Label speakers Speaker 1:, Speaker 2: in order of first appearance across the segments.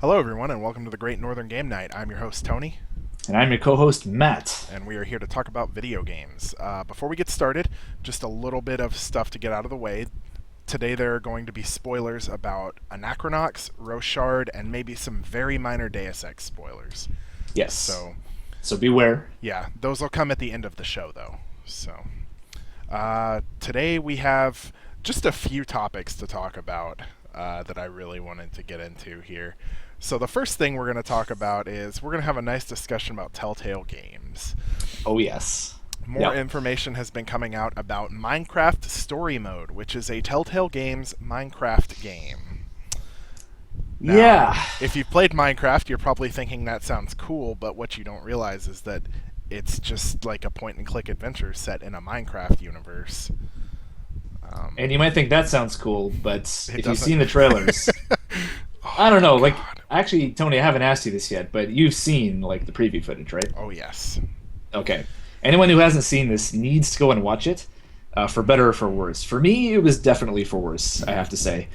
Speaker 1: Hello, everyone, and welcome to the Great Northern Game Night. I'm your host, Tony,
Speaker 2: And I'm your co-host, Matt.
Speaker 1: and we are here to talk about video games. Before we get started, just a little bit of stuff to get out of the way. Today, there are going to be spoilers about Anachronox, Rochard, and maybe some very minor Deus Ex spoilers.
Speaker 2: Yes.
Speaker 1: So,
Speaker 2: So beware.
Speaker 1: yeah, those will come at the end of the show, though. Today we have just a few topics to talk about that I really wanted to get into here. So the first thing we're going to talk about is we're going to have a nice discussion about Telltale Games.
Speaker 2: Oh, yes.
Speaker 1: More information has been coming out about Minecraft Story Mode, which is a Telltale Games Minecraft game. Now,
Speaker 2: Yeah.
Speaker 1: if you've played Minecraft, you're probably thinking that sounds cool, but what you don't realize is that it's just like a point-and-click adventure set in a Minecraft universe.
Speaker 2: And you might think that sounds cool, but if you've
Speaker 1: doesn't.
Speaker 2: seen the trailers,
Speaker 1: Oh
Speaker 2: I don't know.
Speaker 1: my
Speaker 2: Like,
Speaker 1: God.
Speaker 2: actually, Tony, I haven't asked you this yet, but you've seen like the preview footage, right?
Speaker 1: Oh, yes.
Speaker 2: Okay. Anyone who hasn't seen this needs to go and watch it, for better or for worse. For me, it was definitely for worse, I have to say.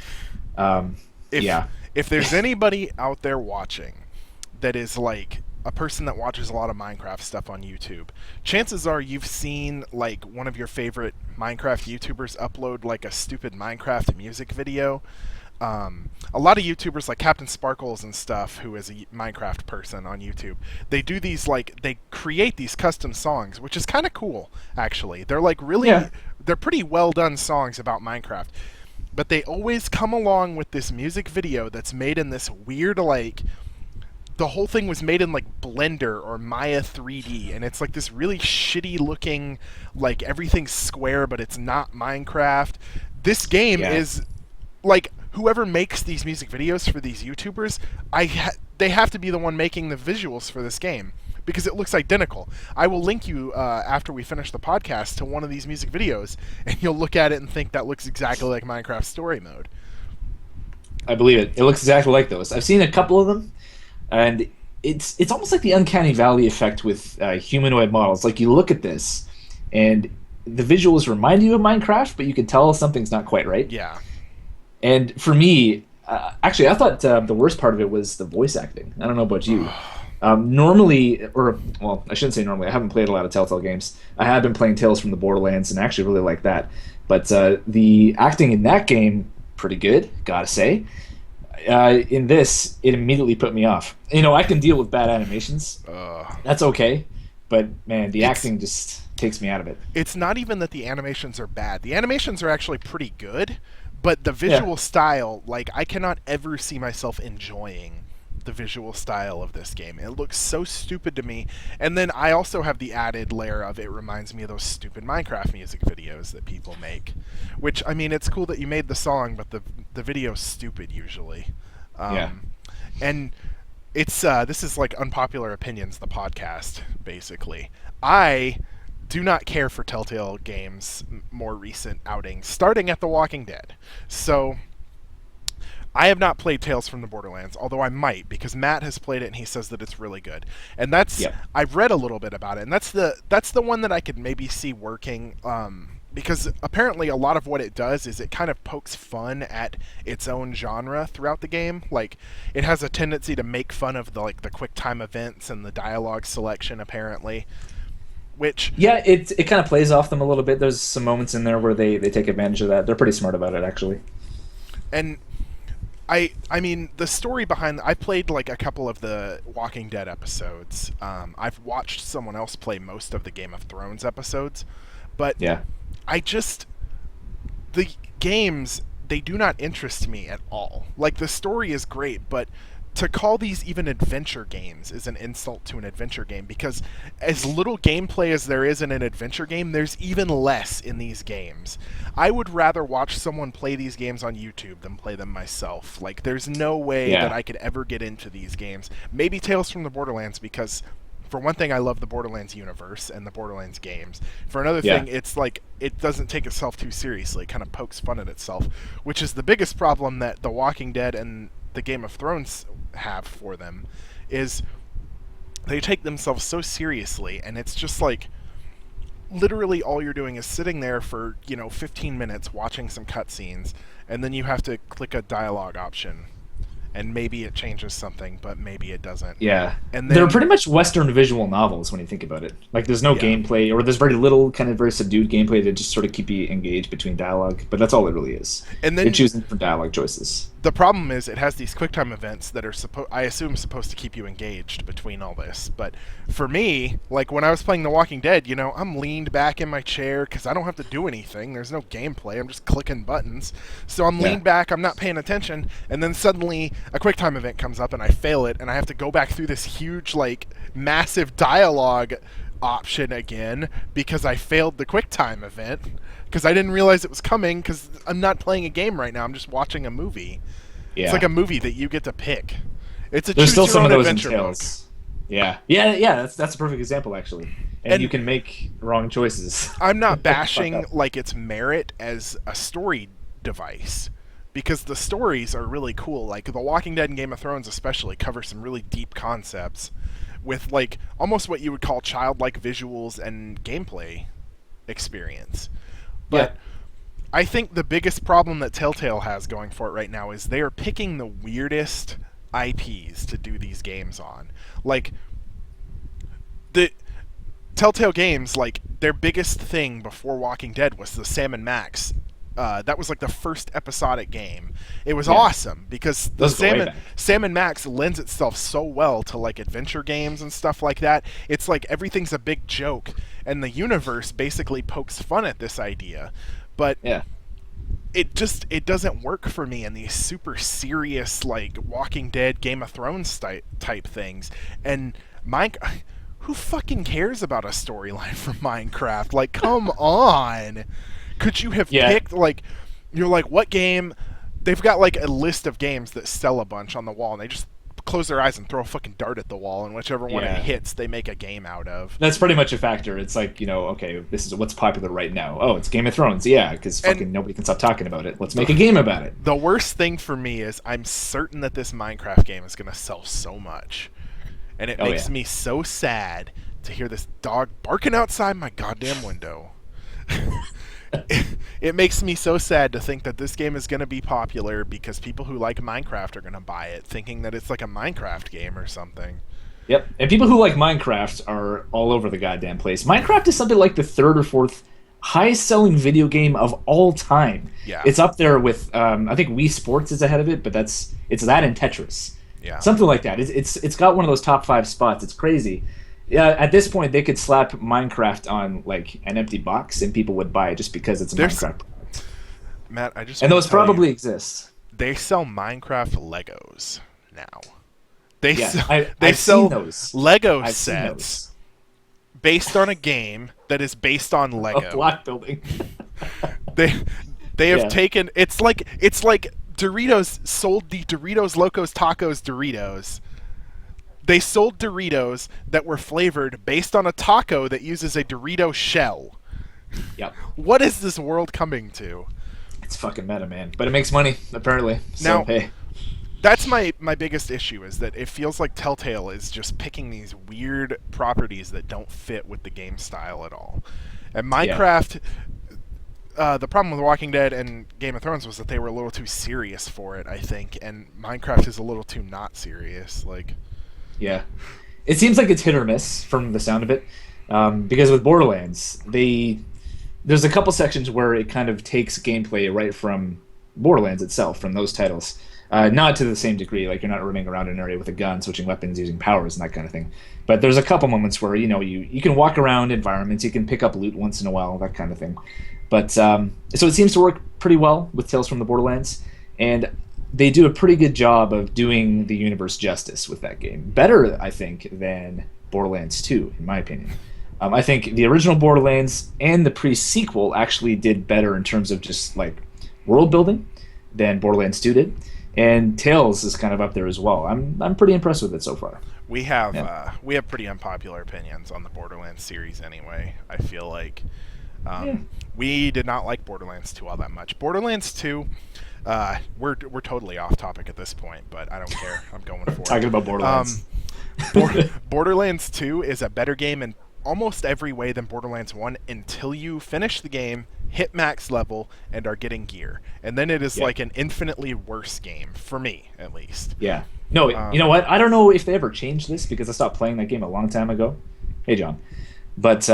Speaker 1: If,
Speaker 2: Yeah.
Speaker 1: if there's anybody out there watching that is like a person that watches a lot of Minecraft stuff on YouTube, chances are you've seen like one of your favorite Minecraft YouTubers upload like a stupid Minecraft music video. A lot of YouTubers like Captain Sparkles and stuff, who is a Minecraft person on YouTube, they do these like they create these custom songs, which is kind of cool actually. They're like really
Speaker 2: Yeah.
Speaker 1: they're pretty well done songs about Minecraft. But they always come along with this music video that's made in this weird like the whole thing was made in like Blender or Maya 3D, and it's like this really shitty looking, like everything's square but it's not Minecraft. This game
Speaker 2: Yeah.
Speaker 1: is like whoever makes these music videos for these YouTubers, they have to be the one making the visuals for this game because it looks identical. I will link you after we finish the podcast to one of these music videos, and you'll look at it and think that looks exactly like Minecraft Story Mode.
Speaker 2: I believe it. It looks exactly like those. I've seen a couple of them, and it's almost like the uncanny valley effect with humanoid models. Like you look at this, and the visuals remind you of Minecraft, but you can tell something's not quite right.
Speaker 1: Yeah.
Speaker 2: And for me, actually, I thought the worst part of it was the voice acting. I don't know about you. Normally, or well, I shouldn't say normally. I haven't played a lot of Telltale games. I have been playing Tales from the Borderlands, and I actually really like that. But the acting in that game, pretty good, gotta say. In this, it immediately put me off. You know, I can deal with bad animations. That's okay. But man, the acting just takes me out of it.
Speaker 1: It's not even that the animations are bad. The animations are actually pretty good, but the visual style, like, I cannot ever see myself enjoying the visual style of this game. It looks so stupid to me. And then I also have the added layer of it reminds me of those stupid Minecraft music videos that people make. Which, I mean, it's cool that you made the song, but the video's stupid usually.
Speaker 2: Yeah.
Speaker 1: And it's this is like Unpopular Opinions, the podcast, basically. I do not care for Telltale Games' more recent outings, starting at The Walking Dead. So I have not played Tales from the Borderlands, although I might because Matt has played it and he says that it's really good. And that's
Speaker 2: Yep.
Speaker 1: I've read a little bit about it, and that's the one that I could maybe see working. Because apparently a lot of what it does is it kind of pokes fun at its own genre throughout the game. Like it has a tendency to make fun of the quick time events and the dialogue selection apparently, which
Speaker 2: Yeah, it kind of plays off them a little bit. There's some moments in there where they take advantage of that. They're pretty smart about it, actually.
Speaker 1: and I mean the story behind I played like a couple of the Walking Dead episodes. I've watched someone else play most of the Game of Thrones episodes, but
Speaker 2: Yeah.
Speaker 1: I just the games, they do not interest me at all. Like the story is great, but to call these even adventure games is an insult to an adventure game because as little gameplay as there is in an adventure game, there's even less in these games. I would rather watch someone play these games on YouTube than play them myself. Like there's no way
Speaker 2: Yeah.
Speaker 1: that I could ever get into these games. Maybe Tales from the Borderlands because for one thing, I love the Borderlands universe and the Borderlands games. For another
Speaker 2: Yeah.
Speaker 1: thing, it's like it doesn't take itself too seriously. It kind of pokes fun at itself, which is the biggest problem that The Walking Dead and the Game of Thrones have for them, is they take themselves so seriously, and it's just like literally all you're doing is sitting there for 15 minutes watching some cutscenes, and then you have to click a dialogue option and maybe it changes something, but maybe it doesn't.
Speaker 2: Yeah.
Speaker 1: And
Speaker 2: They're
Speaker 1: then
Speaker 2: pretty much Western visual novels when you think about it. Like there's no
Speaker 1: yeah,
Speaker 2: gameplay, or there's very little kind of very subdued gameplay to just sort of keep you engaged between dialogue, but that's all it really is.
Speaker 1: and
Speaker 2: You're
Speaker 1: then
Speaker 2: choosing different dialogue choices.
Speaker 1: the problem is it has these QuickTime events that are I assume supposed to keep you engaged between all this. But for me, like when I was playing The Walking Dead, I'm leaned back in my chair because I don't have to do anything. There's no gameplay. I'm just clicking buttons. So I'm
Speaker 2: Yeah.
Speaker 1: leaned back. I'm not paying attention. And then suddenly a QuickTime event comes up and I fail it, and I have to go back through this huge, like, massive dialogue option again because I failed the QuickTime event because I didn't realize it was coming because I'm not playing a game right now. I'm just watching a movie. It's like
Speaker 2: Yeah.
Speaker 1: a movie that you get to pick. It's a
Speaker 2: There's
Speaker 1: choose
Speaker 2: still
Speaker 1: your
Speaker 2: some
Speaker 1: own
Speaker 2: of those in
Speaker 1: adventure book.
Speaker 2: Tales. Yeah. Yeah, yeah, that's a perfect example actually. And
Speaker 1: And
Speaker 2: you can make wrong choices.
Speaker 1: I'm not
Speaker 2: Fuck
Speaker 1: bashing
Speaker 2: up.
Speaker 1: like its merit as a story device because the stories are really cool. Like The Walking Dead and Game of Thrones especially cover some really deep concepts with like almost what you would call childlike visuals and gameplay experience.
Speaker 2: Yeah.
Speaker 1: But I think the biggest problem that Telltale has going for it right now is they are picking the weirdest IPs to do these games on. Like the Telltale Games, like their biggest thing before Walking Dead was the Sam and Max. That was like the first episodic game. It was
Speaker 2: Yeah.
Speaker 1: awesome because the
Speaker 2: Those go way back.
Speaker 1: Sam and Max lends itself so well to like adventure games and stuff like that. It's like everything's a big joke, and the universe basically pokes fun at this idea. But
Speaker 2: Yeah.
Speaker 1: it doesn't work for me in these super serious like Walking Dead, Game of Thrones type things. And Mike, who fucking cares about a storyline for Minecraft? Like, come on. Could you have
Speaker 2: Yeah.
Speaker 1: picked like you're like what game? They've got like a list of games that sell a bunch on the wall, and they just close their eyes and throw a fucking dart at the wall, and whichever one
Speaker 2: Yeah.
Speaker 1: it hits, they make a game out of.
Speaker 2: That's pretty much a factor. It's like, okay, this is what's popular right now. Oh, it's Game of Thrones. Yeah, because
Speaker 1: And-
Speaker 2: fucking nobody can stop talking about it. Let's make a game about it.
Speaker 1: The worst thing for me is I'm certain that this Minecraft game is going to sell so much. And it
Speaker 2: Oh,
Speaker 1: makes
Speaker 2: yeah.
Speaker 1: me so sad to hear this dog barking outside my goddamn window. It makes me so sad to think that this game is going to be popular because people who like Minecraft are going to buy it, thinking that it's like a Minecraft game or something.
Speaker 2: Yep. And people who like Minecraft are all over the goddamn place. Minecraft is something like the third or fourth highest selling video game of all time.
Speaker 1: Yeah.
Speaker 2: It's up there with I think Wii Sports is ahead of it, but it's that and Tetris.
Speaker 1: Yeah.
Speaker 2: Something like that. It's got one of those top 5 spots. It's crazy. Yeah, at this point they could slap Minecraft on like an empty box and people would buy it just because it's a
Speaker 1: There's-
Speaker 2: Minecraft.
Speaker 1: Matt, I just
Speaker 2: And
Speaker 1: want
Speaker 2: those
Speaker 1: to tell
Speaker 2: probably
Speaker 1: you,
Speaker 2: exist.
Speaker 1: they sell Minecraft Legos now. They
Speaker 2: Yeah,
Speaker 1: sell,
Speaker 2: I've
Speaker 1: sell
Speaker 2: seen those.
Speaker 1: Lego
Speaker 2: I've seen
Speaker 1: sets based on a game that is based on
Speaker 2: A
Speaker 1: Lego.
Speaker 2: block building.
Speaker 1: They have
Speaker 2: Yeah.
Speaker 1: taken it's like Doritos sold the Doritos Locos Tacos Doritos. They sold Doritos that were flavored based on a taco that uses a Dorito shell.
Speaker 2: Yep.
Speaker 1: What is this world coming to?
Speaker 2: It's fucking meta, man. But it makes money, apparently. So,
Speaker 1: Now-
Speaker 2: hey.
Speaker 1: That's my biggest issue is that it feels like Telltale is just picking these weird properties that don't fit with the game style at all. And Minecraft, the problem with Walking Dead and Game of Thrones was that they were a little too serious for it, I think, and Minecraft is a little too not serious. Like,
Speaker 2: Yeah. It seems like it's hit or miss from the sound of it. Because with Borderlands, there's a couple sections where it kind of takes gameplay right from Borderlands itself, from those titles. Not to the same degree, like you're not running around an area with a gun, switching weapons, using powers, and that kind of thing. But there's a couple moments where you can walk around environments, you can pick up loot once in a while, that kind of thing. But so it seems to work pretty well with Tales from the Borderlands, and they do a pretty good job of doing the universe justice with that game. Better, I think, than Borderlands 2, in my opinion. I think the original Borderlands and the pre-sequel actually did better in terms of just like world building than Borderlands 2 did. And Tales is kind of up there as well. I'm pretty impressed with it so far.
Speaker 1: we have
Speaker 2: Yeah.
Speaker 1: we have pretty unpopular opinions on the Borderlands series anyway. I feel like we did not like Borderlands 2 all that much. Borderlands 2, we're totally off topic at this point, but I don't care. I'm going for it.
Speaker 2: Talking about Borderlands.
Speaker 1: Borderlands 2 is a better game in almost every way than Borderlands 1 until you finish the game, hit max level, and are getting gear. And then it is
Speaker 2: Yeah.
Speaker 1: like an infinitely worse game, for me, at least.
Speaker 2: Yeah. No, you know what? I don't know if they ever changed this because I stopped playing that game a long time ago. Hey, John. But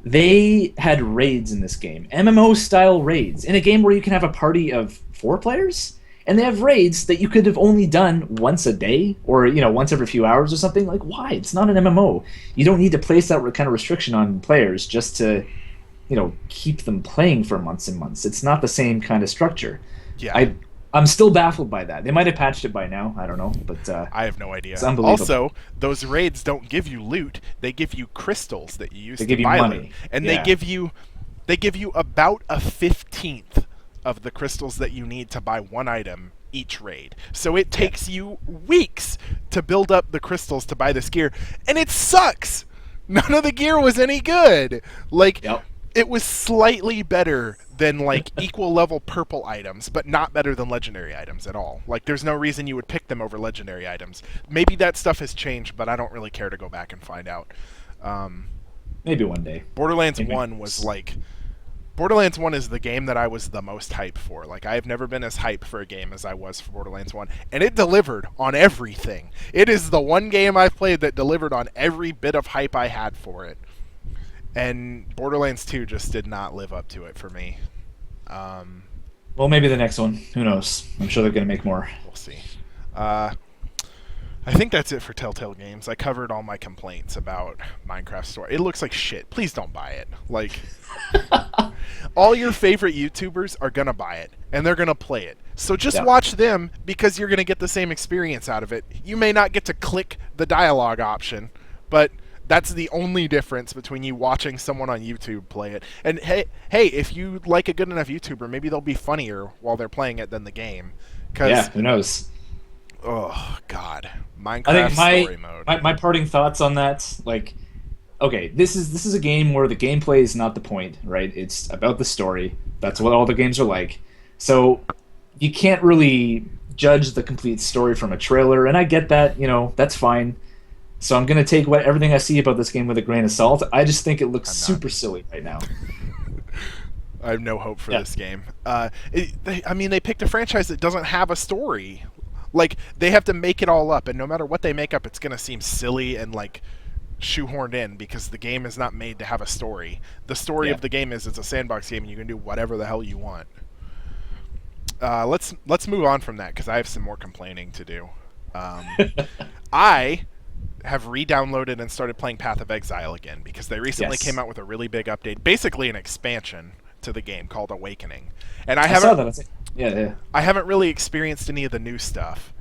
Speaker 2: they had raids in this game, MMO style raids, in a game where you can have a party of 4 players, and they have raids that you could have only done once a day or once every few hours or something. Like, why? It's not an MMO. You don't need to place that kind of restriction on players just to keep them playing for months and months. It's not the same kind of structure.
Speaker 1: Yeah.
Speaker 2: I'm still baffled by that. They might have patched it by now. I don't know, but
Speaker 1: I have no idea.
Speaker 2: it's unbelievable.
Speaker 1: Also, those raids don't give you loot; they give you crystals that you use
Speaker 2: They
Speaker 1: to
Speaker 2: give you
Speaker 1: buy
Speaker 2: money.
Speaker 1: loot, and
Speaker 2: Yeah.
Speaker 1: they give you about a 15th of the crystals that you need to buy one item each raid. So it takes you weeks to build up the crystals to buy this gear, and it sucks. None of the gear was any good. Like,
Speaker 2: Yep.
Speaker 1: it was slightly better than like equal level purple items, but not better than legendary items at all. Like, there's no reason you would pick them over legendary items. Maybe that stuff has changed, but I don't really care to go back and find out.
Speaker 2: Maybe one day.
Speaker 1: Borderlands
Speaker 2: Maybe.
Speaker 1: 1 was like... Borderlands 1 is the game that I was the most hyped for. Like, I have never been as hyped for a game as I was for Borderlands 1. And it delivered on everything. It is the one game I've played that delivered on every bit of hype I had for it. And Borderlands 2 just did not live up to it for me.
Speaker 2: Well, maybe the next one. Who knows? I'm sure they're going to make more.
Speaker 1: We'll see. I think that's it for Telltale Games. I covered all my complaints about Minecraft Story. It looks like shit. Please don't buy it. Like, all your favorite YouTubers are going to buy it, and they're going to play it. So just
Speaker 2: Yeah.
Speaker 1: watch them, because you're going to get the same experience out of it. You may not get to click the dialogue option, but that's the only difference between you watching someone on YouTube play it. And hey, if you like a good enough YouTuber, maybe they'll be funnier while they're playing it than the game. 'Cause,
Speaker 2: Yeah, who knows?
Speaker 1: oh god,
Speaker 2: I
Speaker 1: Minecraft
Speaker 2: think
Speaker 1: story mode.
Speaker 2: my parting thoughts on that, like, okay, this is a game where the gameplay is not the point, right? It's about the story. That's what all the games are like. So you can't really judge the complete story from a trailer, and I get that, that's fine. So I'm gonna take everything I see about this game with a grain of salt. I just think it looks
Speaker 1: I'm not.
Speaker 2: super silly right now.
Speaker 1: I have no hope for
Speaker 2: Yeah.
Speaker 1: this game. They picked a franchise that doesn't have a story. Like, they have to make it all up, and no matter what they make up, it's gonna seem silly and like shoehorned in, because the game is not made to have a story. The story
Speaker 2: Yeah.
Speaker 1: of the game is it's a sandbox game, and you can do whatever the hell you want. Let's move on from that, because I have some more complaining to do. I have re-downloaded and started playing Path of Exile again, because they recently
Speaker 2: Yes.
Speaker 1: came out with a really big update, basically an expansion to the game called Awakening. And I
Speaker 2: I saw
Speaker 1: haven't
Speaker 2: that. I was like, yeah.
Speaker 1: I haven't really experienced any of the new stuff.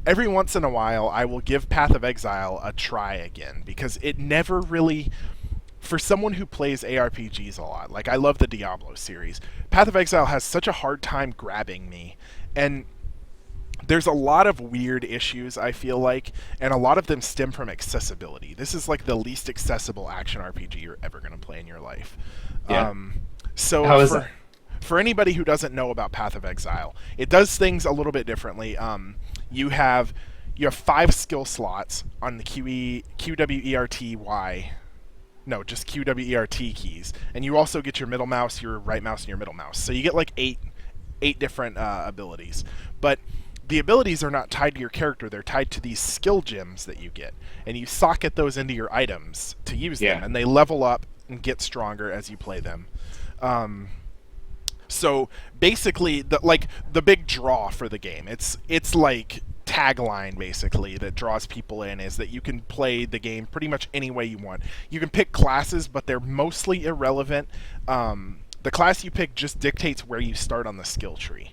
Speaker 1: Every once in a while, I will give Path of Exile a try again, because it never really... For someone who plays ARPGs a lot, like I love the Diablo series, Path of Exile has such a hard time grabbing me. And there's a lot of weird issues, I feel like, and a lot of them stem from accessibility. This is like the least accessible action RPG you're ever going to play in your life.
Speaker 2: Yeah.
Speaker 1: So
Speaker 2: How is that?
Speaker 1: For anybody who doesn't know about Path of Exile, it does things a little bit differently. You have 5 skill slots on the QWERTY. No, just QWERT keys, and you also get your middle mouse, your right mouse, and your middle mouse. So you get like eight different abilities. But the abilities are not tied to your character; they're tied to these skill gems that you get, and you socket those into your items to use them, and they level up and get stronger as you play them. So basically, the big draw for the game, it's like tagline basically that draws people in, is that you can play the game pretty much any way you want. You can pick classes, but they're mostly irrelevant. The class you pick just dictates where you start on the skill tree.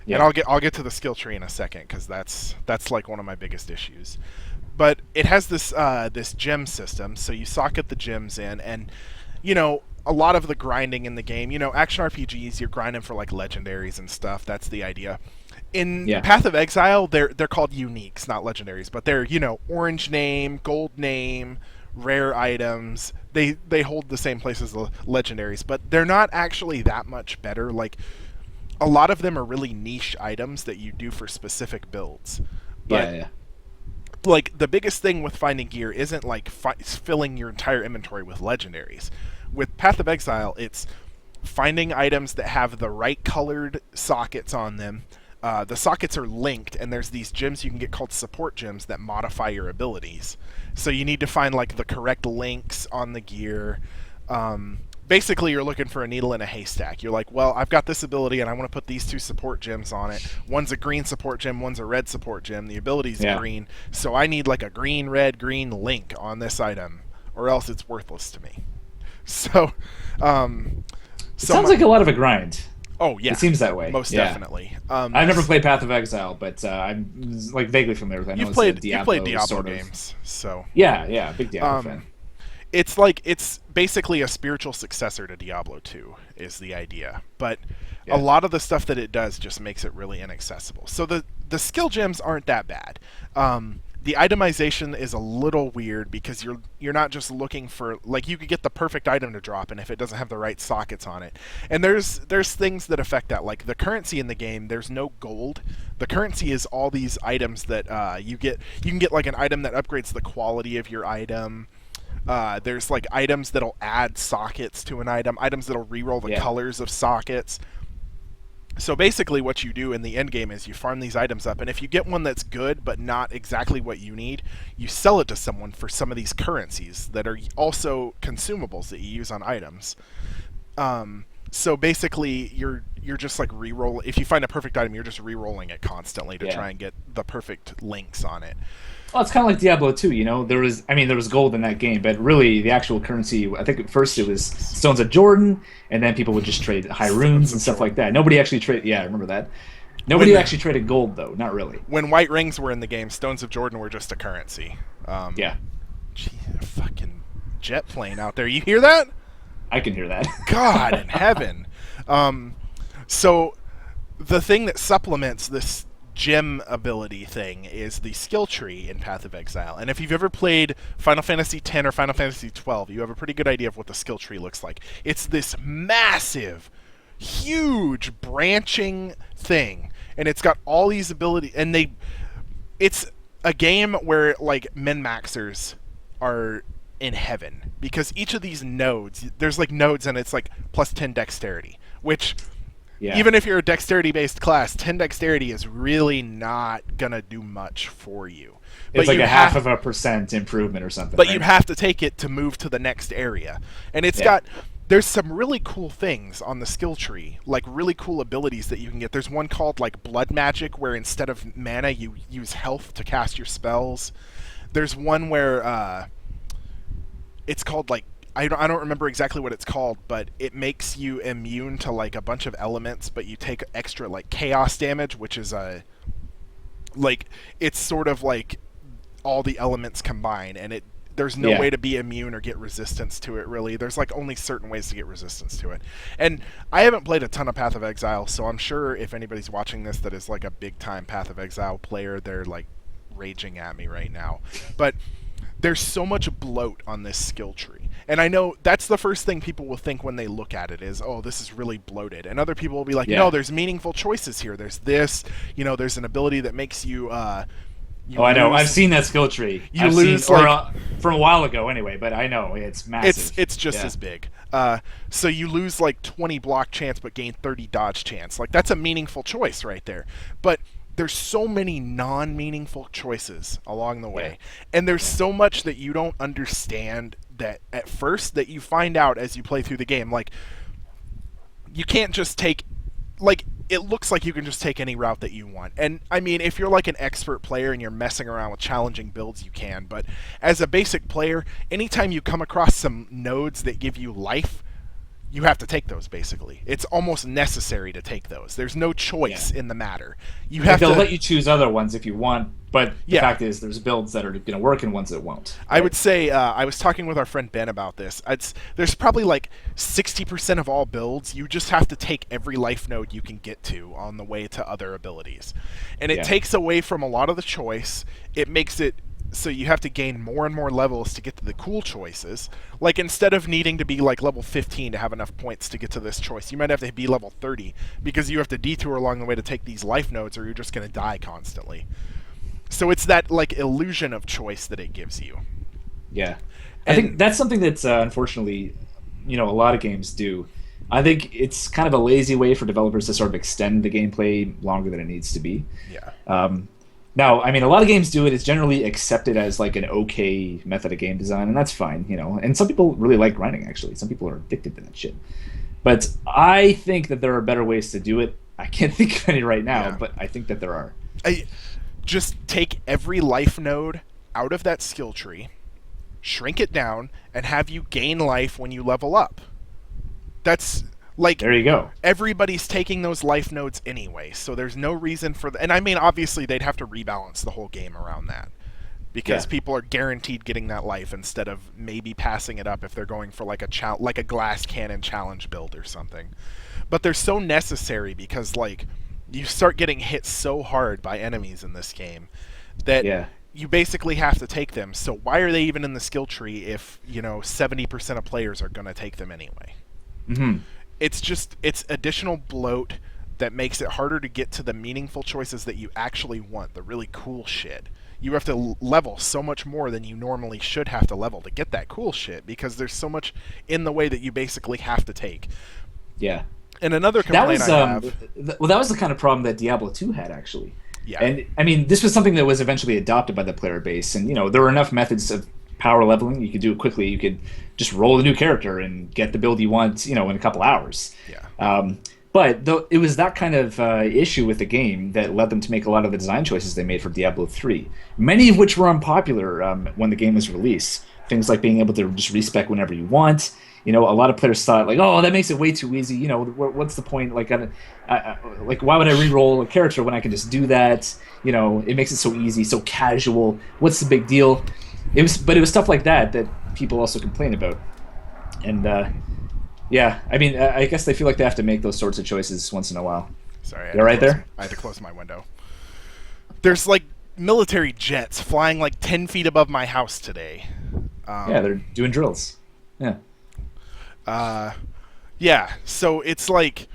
Speaker 2: Yeah.
Speaker 1: And I'll get to the skill tree in a second, because that's like one of my biggest issues. But it has this gem system, so you socket the gems in, and a lot of the grinding in the game, action RPGs, you're grinding for like legendaries and stuff. That's the idea. In Path of Exile, they're called uniques, not legendaries, but they're orange name, gold name, rare items. They hold the same place as the legendaries, but they're not actually that much better. Like, a lot of them are really niche items that you do for specific builds. But like the biggest thing with finding gear isn't like filling your entire inventory with legendaries. With Path of Exile, it's finding items that have the right colored sockets on them. The sockets are linked, and there's these gems you can get called support gems that modify your abilities. So you need to find like the correct links on the gear. Basically, you're looking for a needle in a haystack. You're like, well, I've got this ability, and I want to put these two support gems on it. One's a green support gem, one's a red support gem. The ability's green, so I need like a green, red, green link on this item, or else it's worthless to me. So,
Speaker 2: Sounds like a lot of a grind.
Speaker 1: Oh yeah,
Speaker 2: it seems that way.
Speaker 1: Most definitely.
Speaker 2: I've never played Path of Exile, but I'm like vaguely familiar with it.
Speaker 1: You've played Diablo games, so
Speaker 2: yeah, big Diablo fan.
Speaker 1: It's basically a spiritual successor to Diablo 2 is the idea, but a lot of the stuff that it does just makes it really inaccessible. So the skill gems aren't that bad. The itemization is a little weird because you're not just looking for, like, you could get the perfect item to drop, and if it doesn't have the right sockets on it, and there's things that affect that, like the currency in the game. There's no gold. The currency is all these items that you get. You can get like an item that upgrades the quality of your item. There's like items that'll add sockets to an item, items that'll reroll the colors of sockets. So basically what you do in the end game is you farm these items up, and if you get one that's good but not exactly what you need, you sell it to someone for some of these currencies that are also consumables that you use on items. So basically you're just like re-roll. If you find a perfect item, you're just re-rolling it constantly to try and get the perfect links on it.
Speaker 2: Well, it's kind of like Diablo 2, you know. There was gold in that game, but really the actual currency, I think at first it was Stones of Jordan, and then people would just trade high runes and stuff like that. Nobody actually traded. Yeah, I remember that. Nobody actually traded gold though, not really.
Speaker 1: When white rings were in the game, Stones of Jordan were just a currency. Gee, fucking jet plane out there. You hear that?
Speaker 2: I can hear that.
Speaker 1: God in heaven. So the thing that supplements this gem ability thing is the skill tree in Path of Exile. And if you've ever played Final Fantasy X or Final Fantasy XII, you have a pretty good idea of what the skill tree looks like. It's this massive, huge branching thing, and it's got all these abilities, and it's a game where like min-maxers are in heaven, because each of these nodes, there's like nodes, and it's like plus 10 dexterity, which even if you're a dexterity-based class, 10 dexterity is really not going to do much for you.
Speaker 2: It's like a half of a % improvement or something.
Speaker 1: But
Speaker 2: right?
Speaker 1: you have to take it to move to the next area. And it's there's some really cool things on the skill tree, like really cool abilities that you can get. There's one called like Blood Magic, where instead of mana, you use health to cast your spells. There's one where it's called like, I don't remember exactly what it's called, but it makes you immune to like a bunch of elements, but you take extra like chaos damage, which is it's sort of like all the elements combine, and there's no way to be immune or get resistance to it, really. There's like only certain ways to get resistance to it. And I haven't played a ton of Path of Exile, so I'm sure if anybody's watching this that is like a big time Path of Exile player, they're like raging at me right now. But there's so much bloat on this skill tree. And I know that's the first thing people will think when they look at it is, oh, this is really bloated. And other people will be like, no, there's meaningful choices here. There's this, there's an ability that makes you... I
Speaker 2: know. I've seen that skill tree. From a while ago anyway, but I know. It's massive.
Speaker 1: It's just as big. So you lose like 20 block chance but gain 30 dodge chance. Like, that's a meaningful choice right there. But there's so many non-meaningful choices along the way. And there's so much that you don't understand that at first that you find out as you play through the game. Like, you can't just take... Like, it looks like you can just take any route that you want. And, I mean, if you're like an expert player and you're messing around with challenging builds, you can. But as a basic player, anytime you come across some nodes that give you life, you have to take those, basically. It's almost necessary to take those. There's no choice in the matter. You have
Speaker 2: they'll let you choose other ones if you want, but the fact is there's builds that are going to work and ones that won't. Right?
Speaker 1: I would say, I was talking with our friend Ben about this. There's probably like 60% of all builds, you just have to take every life node you can get to on the way to other abilities. And it takes away from a lot of the choice. It makes it so you have to gain more and more levels to get to the cool choices. Like, instead of needing to be like level 15 to have enough points to get to this choice, you might have to be level 30 because you have to detour along the way to take these life nodes, or you're just going to die constantly. So it's that like illusion of choice that it gives you.
Speaker 2: Yeah, I think
Speaker 1: And
Speaker 2: that's something that's unfortunately, a lot of games do. I think it's kind of a lazy way for developers to sort of extend the gameplay longer than it needs to be.
Speaker 1: yeah.
Speaker 2: Um, Now, I mean, a lot of games do it. It's generally accepted as like an okay method of game design, and that's fine, And some people really like grinding, actually. Some people are addicted to that shit. But I think that there are better ways to do it. I can't think of any right now,
Speaker 1: Yeah.
Speaker 2: but I think that there are.
Speaker 1: I just take every life node out of that skill tree, shrink it down, and have you gain life when you level up. That's like
Speaker 2: There you go.
Speaker 1: everybody's taking those life nodes anyway, so there's no reason for and I mean obviously they'd have to rebalance the whole game around that. Because
Speaker 2: Yeah.
Speaker 1: people are guaranteed getting that life instead of maybe passing it up if they're going for like like a glass cannon challenge build or something. But they're so necessary because like you start getting hit so hard by enemies in this game that
Speaker 2: Yeah.
Speaker 1: you basically have to take them. So why are they even in the skill tree if, 70% of players are going to take them anyway?
Speaker 2: Hmm.
Speaker 1: It's additional bloat that makes it harder to get to the meaningful choices that you actually want, the really cool shit. You have to level so much more than you normally should have to level to get that cool shit because there's so much in the way that you basically have to take.
Speaker 2: Yeah.
Speaker 1: And another
Speaker 2: That
Speaker 1: complaint
Speaker 2: was
Speaker 1: I have,
Speaker 2: that was the kind of problem that Diablo 2 had, actually.
Speaker 1: yeah,
Speaker 2: And I mean, this was something that was eventually adopted by the player base, and there were enough methods of power leveling. You could do it quickly. You could just roll a new character and get the build you want, in a couple hours.
Speaker 1: yeah,
Speaker 2: But it was that kind of issue with the game that led them to make a lot of the design choices they made for Diablo 3, many of which were unpopular when the game was released. Things like being able to just respec whenever you want. A lot of players thought like, oh, that makes it way too easy. What's the point? Like, like why would I re-roll a character when I can just do that? It makes it so easy, so casual. What's the big deal? It was stuff like that people also complain about, and yeah, I mean, I guess they feel like they have to make those sorts of choices once in a while.
Speaker 1: sorry,
Speaker 2: You're right there.
Speaker 1: I had to close my window. There's like military jets flying like 10 feet above my house today.
Speaker 2: Yeah, they're doing drills. Yeah.
Speaker 1: Yeah, so it's like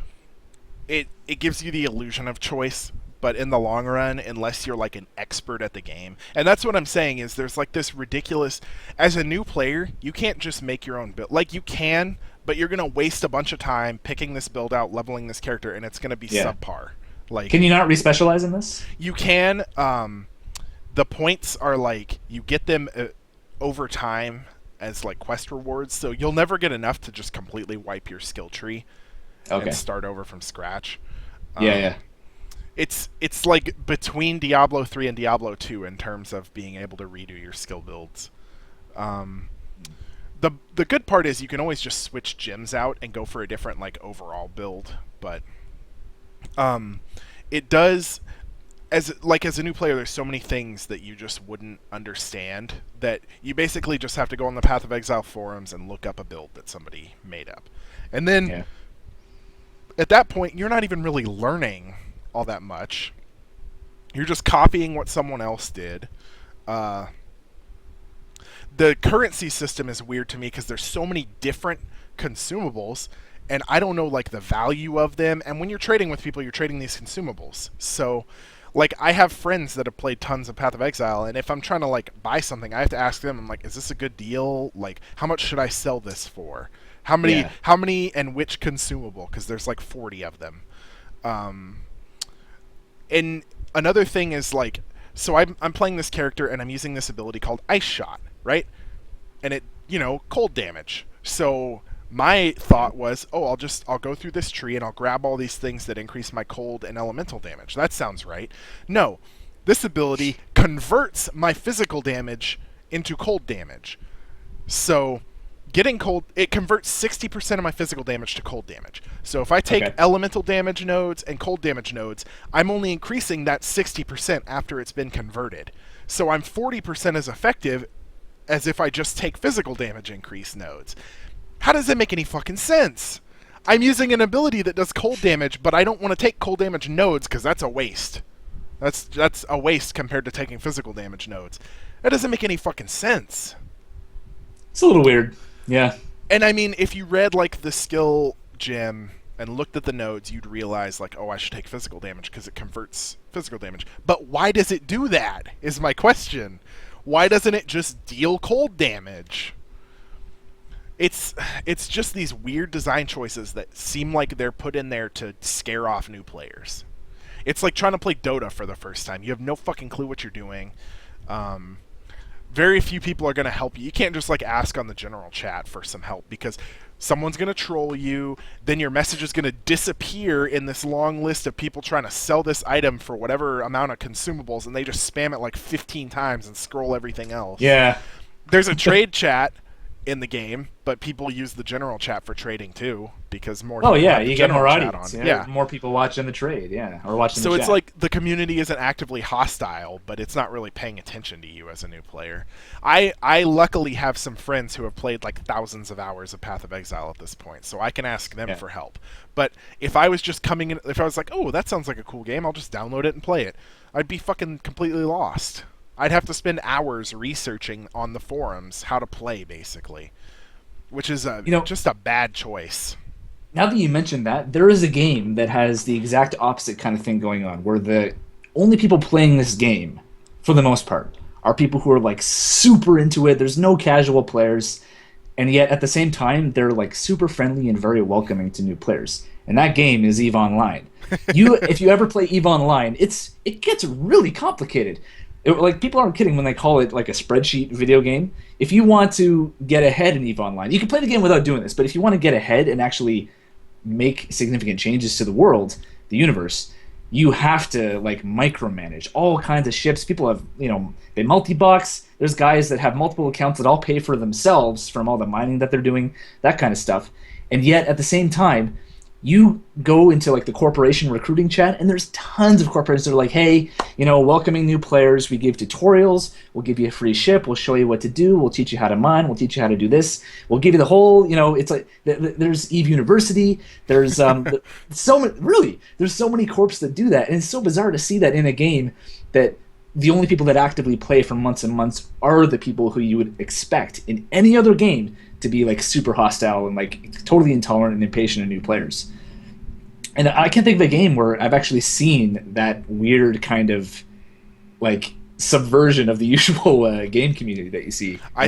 Speaker 1: it gives you the illusion of choice, but in the long run, unless you're like an expert at the game, and that's what I'm saying is there's like this ridiculous. As a new player, you can't just make your own build. Like you can, but you're gonna waste a bunch of time picking this build out, leveling this character, and it's gonna be subpar. Like
Speaker 2: Can you not respecialize in this?
Speaker 1: you can. The points are like you get them over time as like quest rewards, so you'll never get enough to just completely wipe your skill tree
Speaker 2: Okay.
Speaker 1: and start over from scratch.
Speaker 2: Yeah.
Speaker 1: It's like between Diablo 3 and Diablo 2 in terms of being able to redo your skill builds. The good part is you can always just switch gems out and go for a different like overall build, but it does as a new player there's so many things that you just wouldn't understand that you basically just have to go on the Path of Exile forums and look up a build that somebody made up. And then
Speaker 2: Yeah.
Speaker 1: at that point you're not even really learning all that much. You're just copying what someone else did. The currency system is weird to me because there's so many different consumables and I don't know like the value of them, and when you're trading with people you're trading these consumables. So like I have friends that have played tons of Path of Exile, and if I'm trying to like buy something I have to ask them, I'm like, is this a good deal? Like how much should I sell this for? How many and which consumable, because there's like 40 of them. And another thing is like, so I'm playing this character and I'm using this ability called Ice Shot, right? And it, cold damage. So my thought was, oh, I'll go through this tree and I'll grab all these things that increase my cold and elemental damage. That sounds right. No, this ability converts my physical damage into cold damage. So getting cold, it converts 60% of my physical damage to cold damage. So if I take elemental damage nodes and cold damage nodes, I'm only increasing that 60% after it's been converted. So I'm 40% as effective as if I just take physical damage increase nodes. How does that make any fucking sense? I'm using an ability that does cold damage, but I don't want to take cold damage nodes because that's a waste. That's a waste compared to taking physical damage nodes. That doesn't make any fucking sense.
Speaker 2: It's a little weird. Yeah.
Speaker 1: And I mean, if you read like the skill gem and looked at the nodes, you'd realize, like, oh, I should take physical damage because it converts physical damage. But why does it do that, is my question. Why doesn't it just deal cold damage? It's just these weird design choices that seem like they're put in there to scare off new players. It's like trying to play Dota for the first time. You have no fucking clue what you're doing. Very few people are going to help you. You can't just like ask on the general chat for some help because someone's going to troll you. Then your message is going to disappear in this long list of people trying to sell this item for whatever amount of consumables, and they just spam it like 15 times and scroll everything else.
Speaker 2: Yeah.
Speaker 1: There's a trade chat in the game, but people use the general chat for trading too because more.
Speaker 2: Oh
Speaker 1: people
Speaker 2: yeah,
Speaker 1: have the
Speaker 2: you get more
Speaker 1: general chat
Speaker 2: audience.
Speaker 1: on.
Speaker 2: Yeah, more people watching the trade. Yeah, or watching.
Speaker 1: So
Speaker 2: the
Speaker 1: it's
Speaker 2: chat.
Speaker 1: like the community isn't actively hostile, but it's not really paying attention to you as a new player. I luckily have some friends who have played like thousands of hours of Path of Exile at this point, so I can ask them for help. But if I was just coming in, if I was like, oh, that sounds like a cool game, I'll just download it and play it, I'd be fucking completely lost. I'd have to spend hours researching on the forums how to play, basically, which is just a bad choice.
Speaker 2: Now that you mentioned that, there is a game that has the exact opposite kind of thing going on, where the only people playing this game, for the most part, are people who are like super into it. There's no casual players, and yet at the same time, they're like super friendly and very welcoming to new players. And that game is EVE Online. If you ever play EVE Online, it gets really complicated. Like, people aren't kidding when they call it like a spreadsheet video game. If you want to get ahead in EVE Online, you can play the game without doing this, but if you want to get ahead and actually make significant changes to the world, the universe, you have to like micromanage all kinds of ships. People have, they multi-box. There's guys that have multiple accounts that all pay for themselves from all the mining that they're doing, that kind of stuff. And yet at the same time, you go into like the corporation recruiting chat, and there's tons of corporations that are like, hey, welcoming new players. We give tutorials. We'll give you a free ship. We'll show you what to do. We'll teach you how to mine. We'll teach you how to do this. We'll give you the whole, it's like there's EVE University. There's there's so many corps that do that, and it's so bizarre to see that in a game that the only people that actively play for months and months are the people who you would expect in any other game to be like super hostile and like totally intolerant and impatient of new players. And I can't think of a game where I've actually seen that weird kind of like subversion of the usual game community that you see.
Speaker 1: I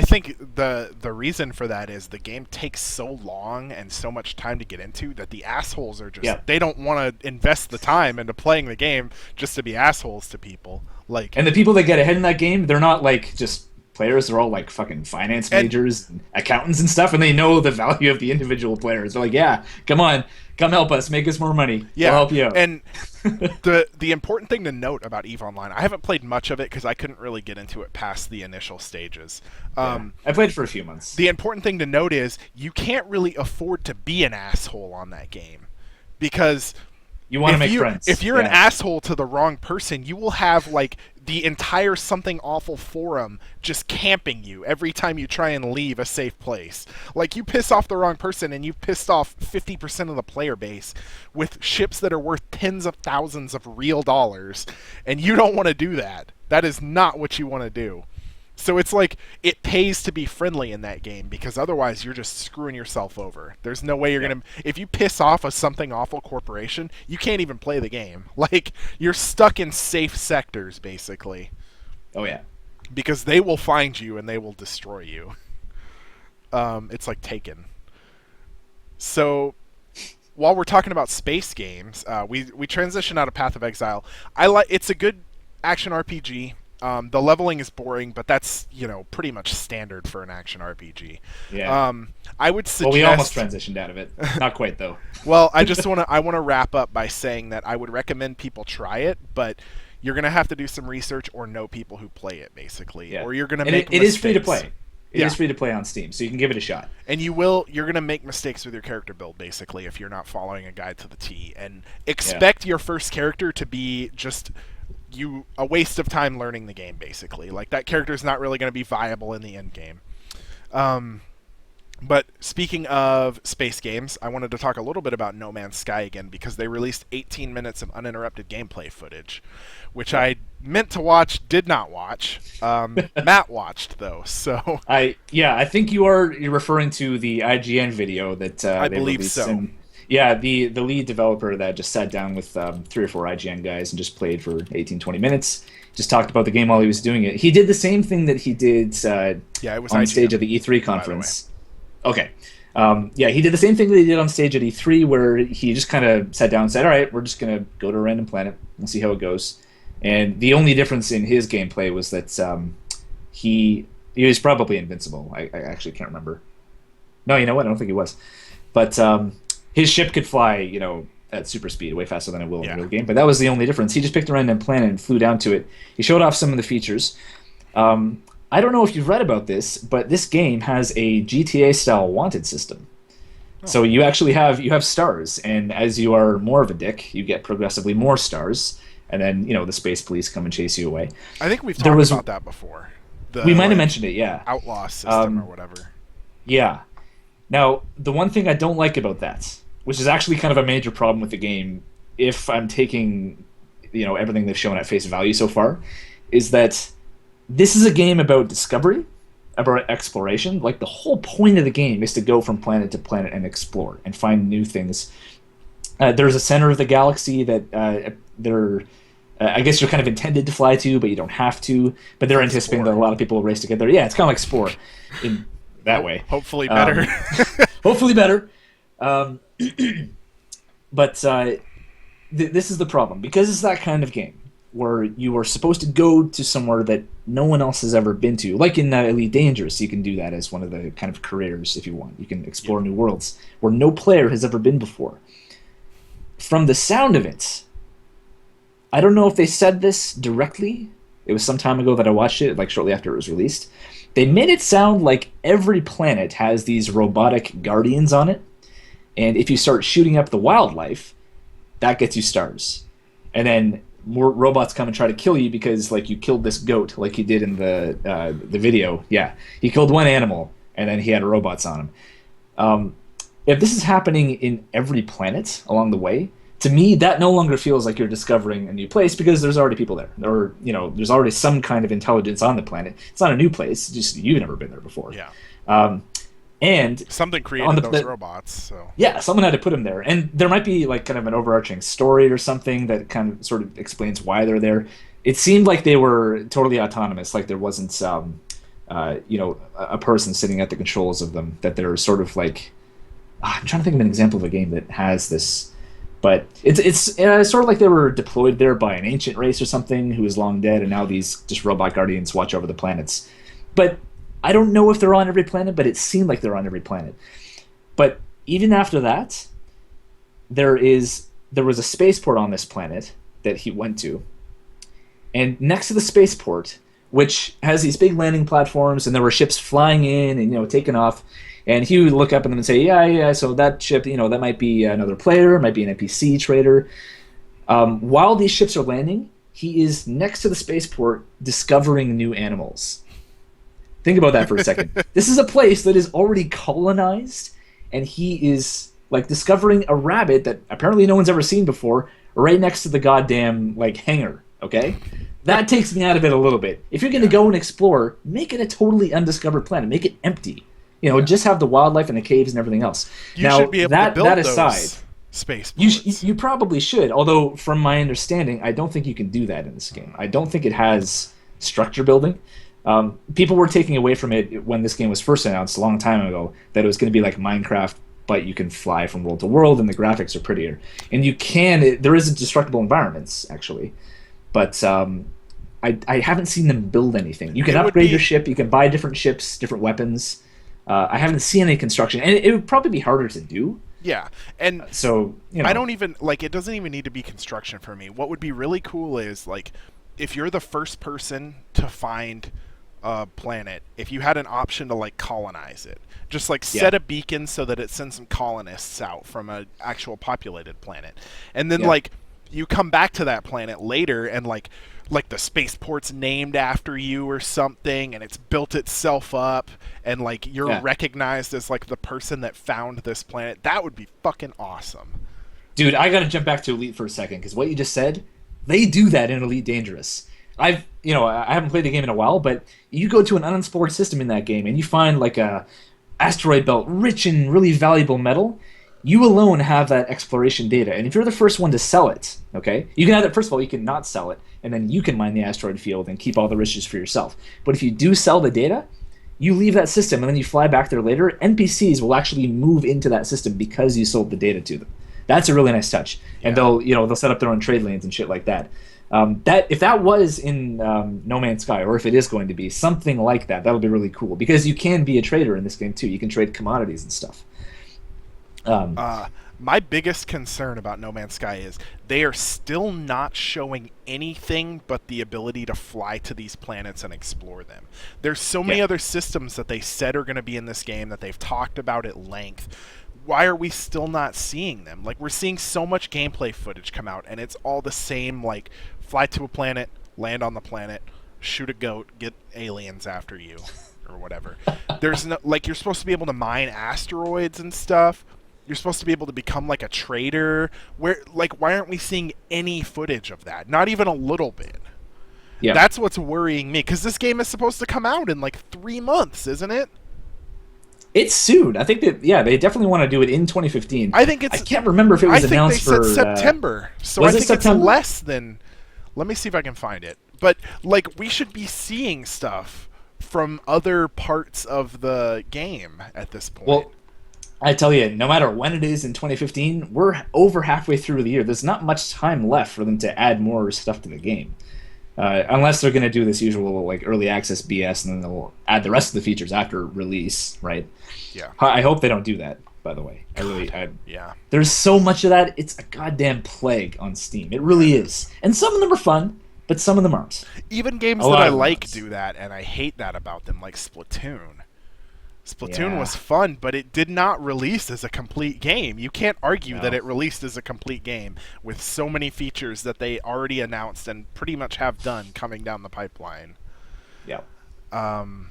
Speaker 1: think the reason for that is the game takes so long and so much time to get into that the assholes are just they don't want to invest the time into playing the game just to be assholes to people.
Speaker 2: And the people that get ahead in that game, they're not like just players. They're all like fucking finance majors and accountants and stuff, and they know the value of the individual players. They're like, yeah, come on, come help us, make us more money.
Speaker 1: Yeah,
Speaker 2: we'll help you out.
Speaker 1: And the important thing to note about EVE Online, I haven't played much of it because I couldn't really get into it past the initial stages.
Speaker 2: I played for a few months.
Speaker 1: The important thing to note is you can't really afford to be an asshole on that game because
Speaker 2: you want to make friends.
Speaker 1: If you're an asshole to the wrong person, you will have like the entire Something Awful forum just camping you every time you try and leave a safe place. Like, you piss off the wrong person and you've pissed off 50% of the player base with ships that are worth tens of thousands of real dollars, and you don't want to do that. That is not what you want to do. So it's like, it pays to be friendly in that game, because otherwise you're just screwing yourself over. There's no way you're going to... If you piss off a Something Awful corporation, you can't even play the game. Like, you're stuck in safe sectors, basically.
Speaker 2: Oh, yeah.
Speaker 1: Because they will find you and they will destroy you. It's like Taken. So, while we're talking about space games, we transition out of Path of Exile. It's a good action RPG. The leveling is boring, but that's, pretty much standard for an action RPG.
Speaker 2: Yeah.
Speaker 1: I would suggest...
Speaker 2: Well, we almost transitioned out of it. Not quite, though.
Speaker 1: Well, I want to wrap up by saying that I would recommend people try it, but you're going to have to do some research or know people who play it, basically. Yeah. Or you're going to make mistakes.
Speaker 2: It is free to play. It is free to play on Steam, so you can give it a shot.
Speaker 1: And you're going to make mistakes with your character build, basically, if you're not following a guide to the T. And expect your first character to be just... a waste of time learning the game, basically. Like, that character's not really going to be viable in the end game. But speaking of space games, I wanted to talk a little bit about No Man's Sky again because they released 18 minutes of uninterrupted gameplay footage, which
Speaker 2: Yeah.
Speaker 1: I meant to watch, did not watch. Matt watched though, so
Speaker 2: I think you're referring to the IGN video that
Speaker 1: I
Speaker 2: they
Speaker 1: believe
Speaker 2: released,
Speaker 1: so.
Speaker 2: and yeah, the lead developer that just sat down with three or four IGN guys and just played for 18-20 minutes, just talked about the game while he was doing it. He did the same thing that he did
Speaker 1: Yeah, it was
Speaker 2: on stage
Speaker 1: IGN,
Speaker 2: at the E3
Speaker 1: by the way.
Speaker 2: conference. Okay. Yeah, he did the same thing that he did on stage at E3, where he just kind of sat down and said, "All right, we're just gonna go to a random planet and see how it goes." And the only difference in his gameplay was that he was probably invincible. I actually can't remember. No, you know what? I don't think he was. But his ship could fly, at super speed, way faster than it will in the
Speaker 1: Yeah.
Speaker 2: real game. But that was the only difference. He just picked a random planet and flew down to it. He showed off some of the features. I don't know if you've read about this, but this game has a GTA style wanted system.
Speaker 1: Oh.
Speaker 2: So you have stars, and as you are more of a dick, you get progressively more stars, and then the space police come and chase you away.
Speaker 1: I think we've
Speaker 2: There
Speaker 1: talked
Speaker 2: was
Speaker 1: about that before. The
Speaker 2: We might have
Speaker 1: like,
Speaker 2: mentioned it, yeah.
Speaker 1: outlaw system or
Speaker 2: Um,
Speaker 1: whatever.
Speaker 2: yeah. Now, the one thing I don't like about that, which is actually kind of a major problem with the game, if I'm taking everything they've shown at face value so far, is that this is a game about discovery, about exploration. Like the whole point of the game is to go from planet to planet and explore and find new things. There's a center of the galaxy that I guess you're kind of intended to fly to, but you don't have to. But they're anticipating that a lot of people will race to get there. Yeah, it's kind of like Spore in that way.
Speaker 1: Hopefully better.
Speaker 2: Hopefully better. Um, but this is the problem. Because it's that kind of game where you are supposed to go to somewhere that no one else has ever been to. Like in Elite Dangerous, you can do that as one of the kind of careers if you want. You can explore new worlds where no player has ever been before. From the sound of it, I don't know if they said this directly. It was some time ago that I watched it, like shortly after it was released. They made it sound like every planet has these robotic guardians on it, and if you start shooting up the wildlife, that gets you stars. And then more robots come and try to kill you because, like, you killed this goat, like he did in the video. Yeah, he killed one animal, and then he had robots on him. If this is happening in every planet along the way, to me, that no longer feels like you're discovering a new place because there's already people there. Or, there's already some kind of intelligence on the planet. It's not a new place, it's just you've never been there before.
Speaker 1: Yeah.
Speaker 2: And
Speaker 1: Something created those robots, so
Speaker 2: yeah, someone had to put them there. And there might be like kind of an overarching story or something that kind of sort of explains why they're there. It seemed like they were totally autonomous, like there wasn't a person sitting at the controls of them, that they're sort of like I'm trying to think of an example of a game that has this, but it's sort of like they were deployed there by an ancient race or something who is long dead, and now these just robot guardians watch over the planets. But I don't know if they're on every planet, but it seemed like they're on every planet. But even after that, there was a spaceport on this planet that he went to, and next to the spaceport, which has these big landing platforms, and there were ships flying in and taking off. And he would look up at them and say, yeah, so that ship, that might be another player, might be an NPC trader. While these ships are landing, he is next to the spaceport discovering new animals. Think about that for a second. This is a place that is already colonized, and he is like discovering a rabbit that apparently no one's ever seen before right next to the goddamn hangar, okay? That takes me out of it a little bit. If you're going to go and explore, make it a totally undiscovered planet. Make it empty. Just have the wildlife and the caves and everything else.
Speaker 1: you should be able to build
Speaker 2: that
Speaker 1: those
Speaker 2: aside,
Speaker 1: spaceports.
Speaker 2: you probably should. Although, from my understanding, I don't think you can do that in this game. I don't think it has structure building. People were taking away from it when this game was first announced a long time ago that it was going to be like Minecraft, but you can fly from world to world and the graphics are prettier. And there is destructible environments actually, but I haven't seen them build anything. You can upgrade your ship, you can buy different ships, different weapons. I haven't seen any construction, and it would probably be harder to do.
Speaker 1: Yeah, and
Speaker 2: so
Speaker 1: I don't even it doesn't even need to be construction for me. What would be really cool is if you're the first person to find a planet, if you had an option to colonize it, just set a beacon so that it sends some colonists out from an actual populated planet, and then you come back to that planet later and like the spaceport's named after you or something, and it's built itself up, and like you're
Speaker 2: Yeah.
Speaker 1: recognized as like the person that found this planet. That would be fucking awesome.
Speaker 2: Dude, I gotta jump back to Elite for a second because what you just said, they do that in Elite Dangerous. I haven't played the game in a while, but you go to an unexplored system in that game and you find like a asteroid belt rich in really valuable metal. You alone have that exploration data, and if you're the first one to sell it, okay, you can have it. First of all, you can not sell it, and then you can mine the asteroid field and keep all the riches for yourself. But if you do sell the data, you leave that system and then you fly back there later. NPCs will actually move into that system because you sold the data to them. That's a really nice touch, and they'll set up their own trade lanes and shit like that. That if that was in No Man's Sky, or if it is going to be something like that, that'll be really cool because you can be a trader in this game too. You can trade commodities and stuff.
Speaker 1: My biggest concern about No Man's Sky is they are still not showing anything but the ability to fly to these planets and explore them. There's so many other systems that they said are going to be in this game that they've talked about at length. Why are we still not seeing them? Like, we're seeing so much gameplay footage come out, and it's all the same, like, fly to a planet, land on the planet, shoot a goat, get aliens after you, or whatever. There's no, like, you're supposed to be able to mine asteroids and stuff. You're supposed to be able to become, like, a trader. Why aren't we seeing any footage of that? Not even a little bit.
Speaker 2: Yeah.
Speaker 1: That's what's worrying me, because this game is supposed to come out in, like, 3 months, isn't it?
Speaker 2: It's soon. I think that they definitely want to do it in 2015.
Speaker 1: I think it's.
Speaker 2: I can't remember if it was announced for.
Speaker 1: I think they said September, so I think it's less than. Let me see if I can find it. But like, we should be seeing stuff from other parts of the game at this point.
Speaker 2: Well, I tell you, no matter when it is in 2015, we're over halfway through the year. There's not much time left for them to add more stuff to the game. Unless they're going to do this usual like early access BS, and then they'll add the rest of the features after release, right?
Speaker 1: Yeah.
Speaker 2: I hope they don't do that. By the way,
Speaker 1: yeah.
Speaker 2: There's so much of that; it's a goddamn plague on Steam. It really is, and some of them are fun, but some of them aren't.
Speaker 1: Even games that I like do that, and I hate that about them, like Splatoon. Splatoon was fun, but it did not release as a complete game. You can't argue that it released as a complete game with so many features that they already announced and pretty much have done coming down the pipeline.
Speaker 2: Yeah.
Speaker 1: I'm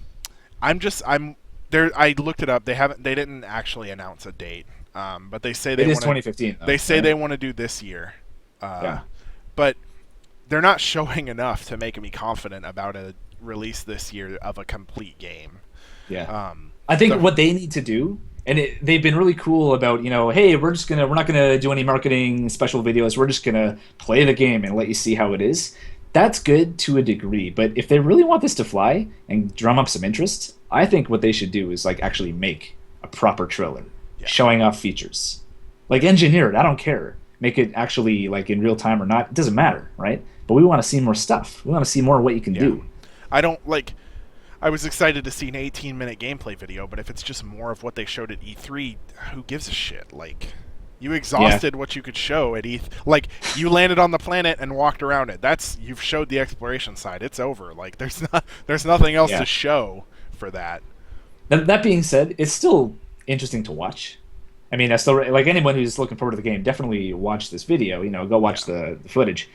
Speaker 1: there. I looked it up. They didn't actually announce a date. But they say they want
Speaker 2: 2015. Though,
Speaker 1: they say they want to do this year. But they're not showing enough to make me confident about a release this year of a complete game.
Speaker 2: Yeah. I think what they need to do, and they've been really cool about, hey, we're not gonna do any marketing special videos. We're just gonna play the game and let you see how it is. That's good to a degree, but if they really want this to fly and drum up some interest, I think what they should do is like actually make a proper trailer showing off features. Like engineer it, I don't care. Make it actually like in real time or not, it doesn't matter, right? But we want to see more stuff. We want to see more of what you can do.
Speaker 1: I was excited to see an 18-minute gameplay video, but if it's just more of what they showed at E3, who gives a shit? Like, you exhausted what you could show at E3. Like, you landed on the planet and walked around it. You've showed the exploration side. It's over. Like, there's nothing else to show for that.
Speaker 2: That being said, it's still interesting to watch. I mean, I still like anyone who's looking forward to the game. Definitely watch this video. Go watch the footage.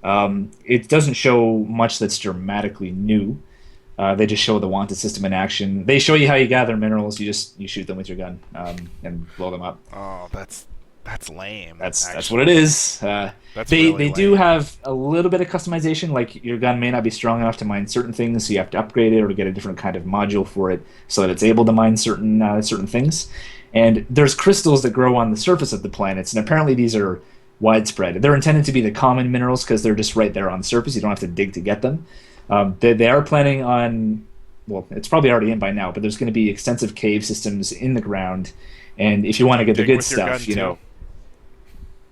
Speaker 2: It doesn't show much that's dramatically new. They just show the wanted system in action. They show you how you gather minerals. You shoot them with your gun and blow them up.
Speaker 1: Oh, that's lame.
Speaker 2: That's what it is. They do have a little bit of customization. Like your gun may not be strong enough to mine certain things, so you have to upgrade it or get a different kind of module for it so that it's able to mine certain things. And there's crystals that grow on the surface of the planets, and apparently these are widespread. They're intended to be the common minerals because they're just right there on the surface. You don't have to dig to get them. They are planning on, well, it's probably already in by now, but there's going to be extensive cave systems in the ground, and if you want to get the good stuff,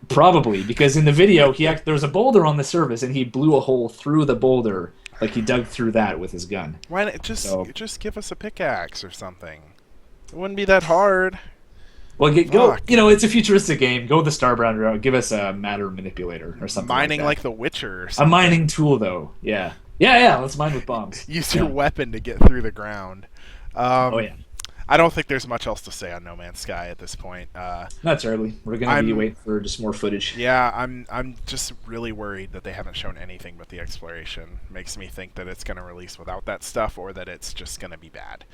Speaker 2: probably, because in the video there's a boulder on the surface, and he blew a hole through the boulder, like he dug through that with his gun.
Speaker 1: Why not just give us a pickaxe or something? It wouldn't be that hard.
Speaker 2: Well, go. It's a futuristic game. Go the Starbound route. Give us a matter manipulator or something.
Speaker 1: Mining
Speaker 2: like
Speaker 1: The Witcher. Or something.
Speaker 2: A mining tool, though. Yeah. Let's mine with bombs.
Speaker 1: Use your weapon to get through the ground. I don't think there's much else to say on No Man's Sky at this point.
Speaker 2: Not terribly. We're gonna be
Speaker 1: I'm
Speaker 2: waiting for just more footage.
Speaker 1: Yeah, I'm just really worried that they haven't shown anything but the exploration. Makes me think that it's going to release without that stuff, or that it's just going to be bad.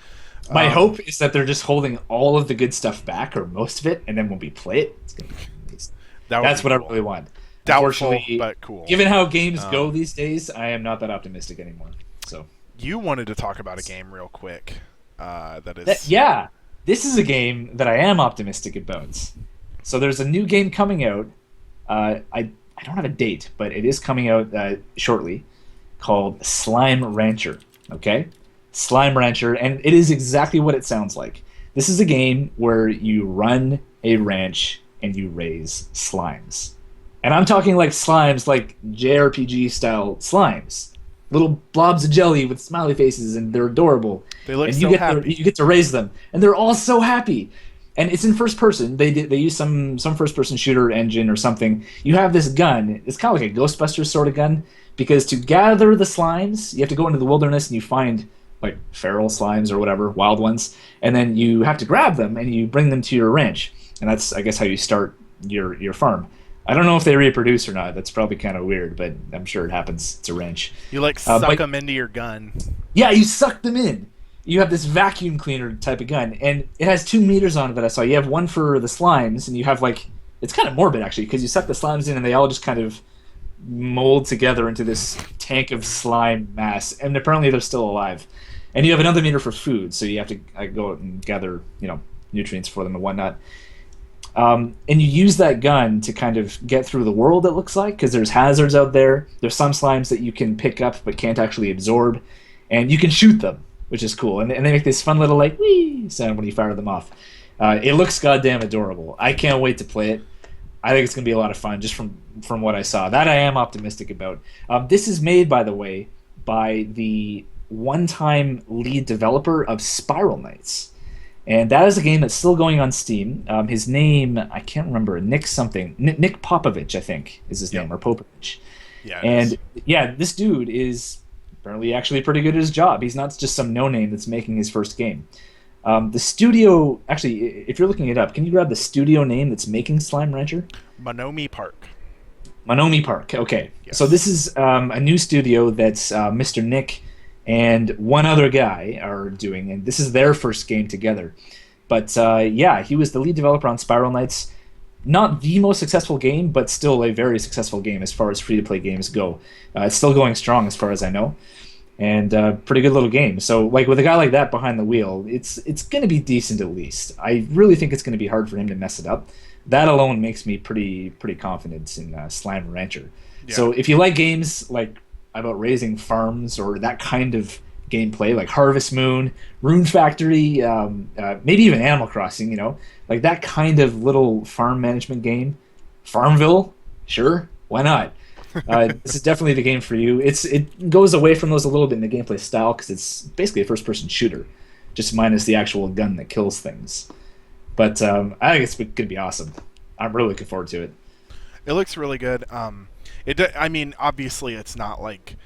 Speaker 2: My
Speaker 1: Um,
Speaker 2: hope is that they're just holding all of the good stuff back, or most of it, and then when we play it, it's gonna be amazing.
Speaker 1: that would
Speaker 2: That's
Speaker 1: be
Speaker 2: what I
Speaker 1: cool.
Speaker 2: really want.
Speaker 1: Doubtful,
Speaker 2: Unfortunately,
Speaker 1: but cool.
Speaker 2: given how games go
Speaker 1: Um,
Speaker 2: these days, I am not that optimistic anymore. So
Speaker 1: you wanted to talk about a game real quick. That
Speaker 2: that,
Speaker 1: is.
Speaker 2: yeah, this is a game that I am optimistic about. So there's a new game coming out. I don't have a date, but it is coming out shortly, called Slime Rancher. Okay, Slime Rancher, and it is exactly what it sounds like. This is a game where you run a ranch and you raise slimes. And I'm talking like slimes, like JRPG style slimes. Little blobs of jelly with smiley faces, and they're adorable.
Speaker 1: They look
Speaker 2: And
Speaker 1: so happy.
Speaker 2: you get to raise them, and they're all so happy. And it's in first person. They use some first person shooter engine or something. You have this gun. It's kind of like a Ghostbusters sort of gun, because to gather the slimes, you have to go into the wilderness and you find like feral slimes or whatever, wild ones, and then you have to grab them and you bring them to your ranch. And that's, I guess, how you start your farm. I don't know if they reproduce or not. That's probably kind of weird, but I'm sure it happens. It's a ranch.
Speaker 1: You like suck
Speaker 2: But
Speaker 1: them into your gun.
Speaker 2: yeah, you suck them in. You have this vacuum cleaner type of gun, and it has 2 meters on it that I saw. You have one for the slimes, and you have like, it's kind of morbid actually, because you suck the slimes in and they all just kind of mold together into this tank of slime mass, and apparently they're still alive. And you have another meter for food, so you have to go out and gather, nutrients for them and whatnot. And you use that gun to kind of get through the world, it looks like, because there's hazards out there. There's some slimes that you can pick up but can't actually absorb, and you can shoot them, which is cool. And they make this fun little, like, wee sound when you fire them off. It looks goddamn adorable. I can't wait to play it. I think it's going to be a lot of fun just from what I saw. That I am optimistic about. This is made, by the way, by the one-time lead developer of Spiral Knights. And that is a game that's still going on Steam. His name, I can't remember, Nick something. Nick Popovich, I think, is his name, or Popovich.
Speaker 1: Yeah.
Speaker 2: And yeah, this dude is apparently actually pretty good at his job. He's not just some no-name that's making his first game. The studio, actually, if you're looking it up, can you grab the studio name that's making Slime Rancher?
Speaker 1: Monomi Park.
Speaker 2: Monomi Park, okay.
Speaker 1: Yes.
Speaker 2: So this is a new studio that's Mr. Nick and one other guy are doing, and this is their first game together. But yeah, he was the lead developer on Spiral Knights. Not the most successful game, but still a very successful game as far as free-to-play games go. It's still going strong as far as I know, and pretty good little game. So, like, with a guy like that behind the wheel, it's going to be decent at least. I really think it's going to be hard for him to mess it up. That alone makes me pretty confident in Slime Rancher.
Speaker 1: Yeah.
Speaker 2: So if you like games like about raising farms or that kind of gameplay, like Harvest Moon, Rune Factory, maybe even Animal Crossing, like that kind of little farm management game, Farmville, sure, why not? This is definitely the game for you. It goes away from those a little bit in the gameplay style because it's basically a first-person shooter, just minus the actual gun that kills things. But I think it's going to be awesome. I'm really looking forward to it.
Speaker 1: It looks really good. I mean, obviously, it's not like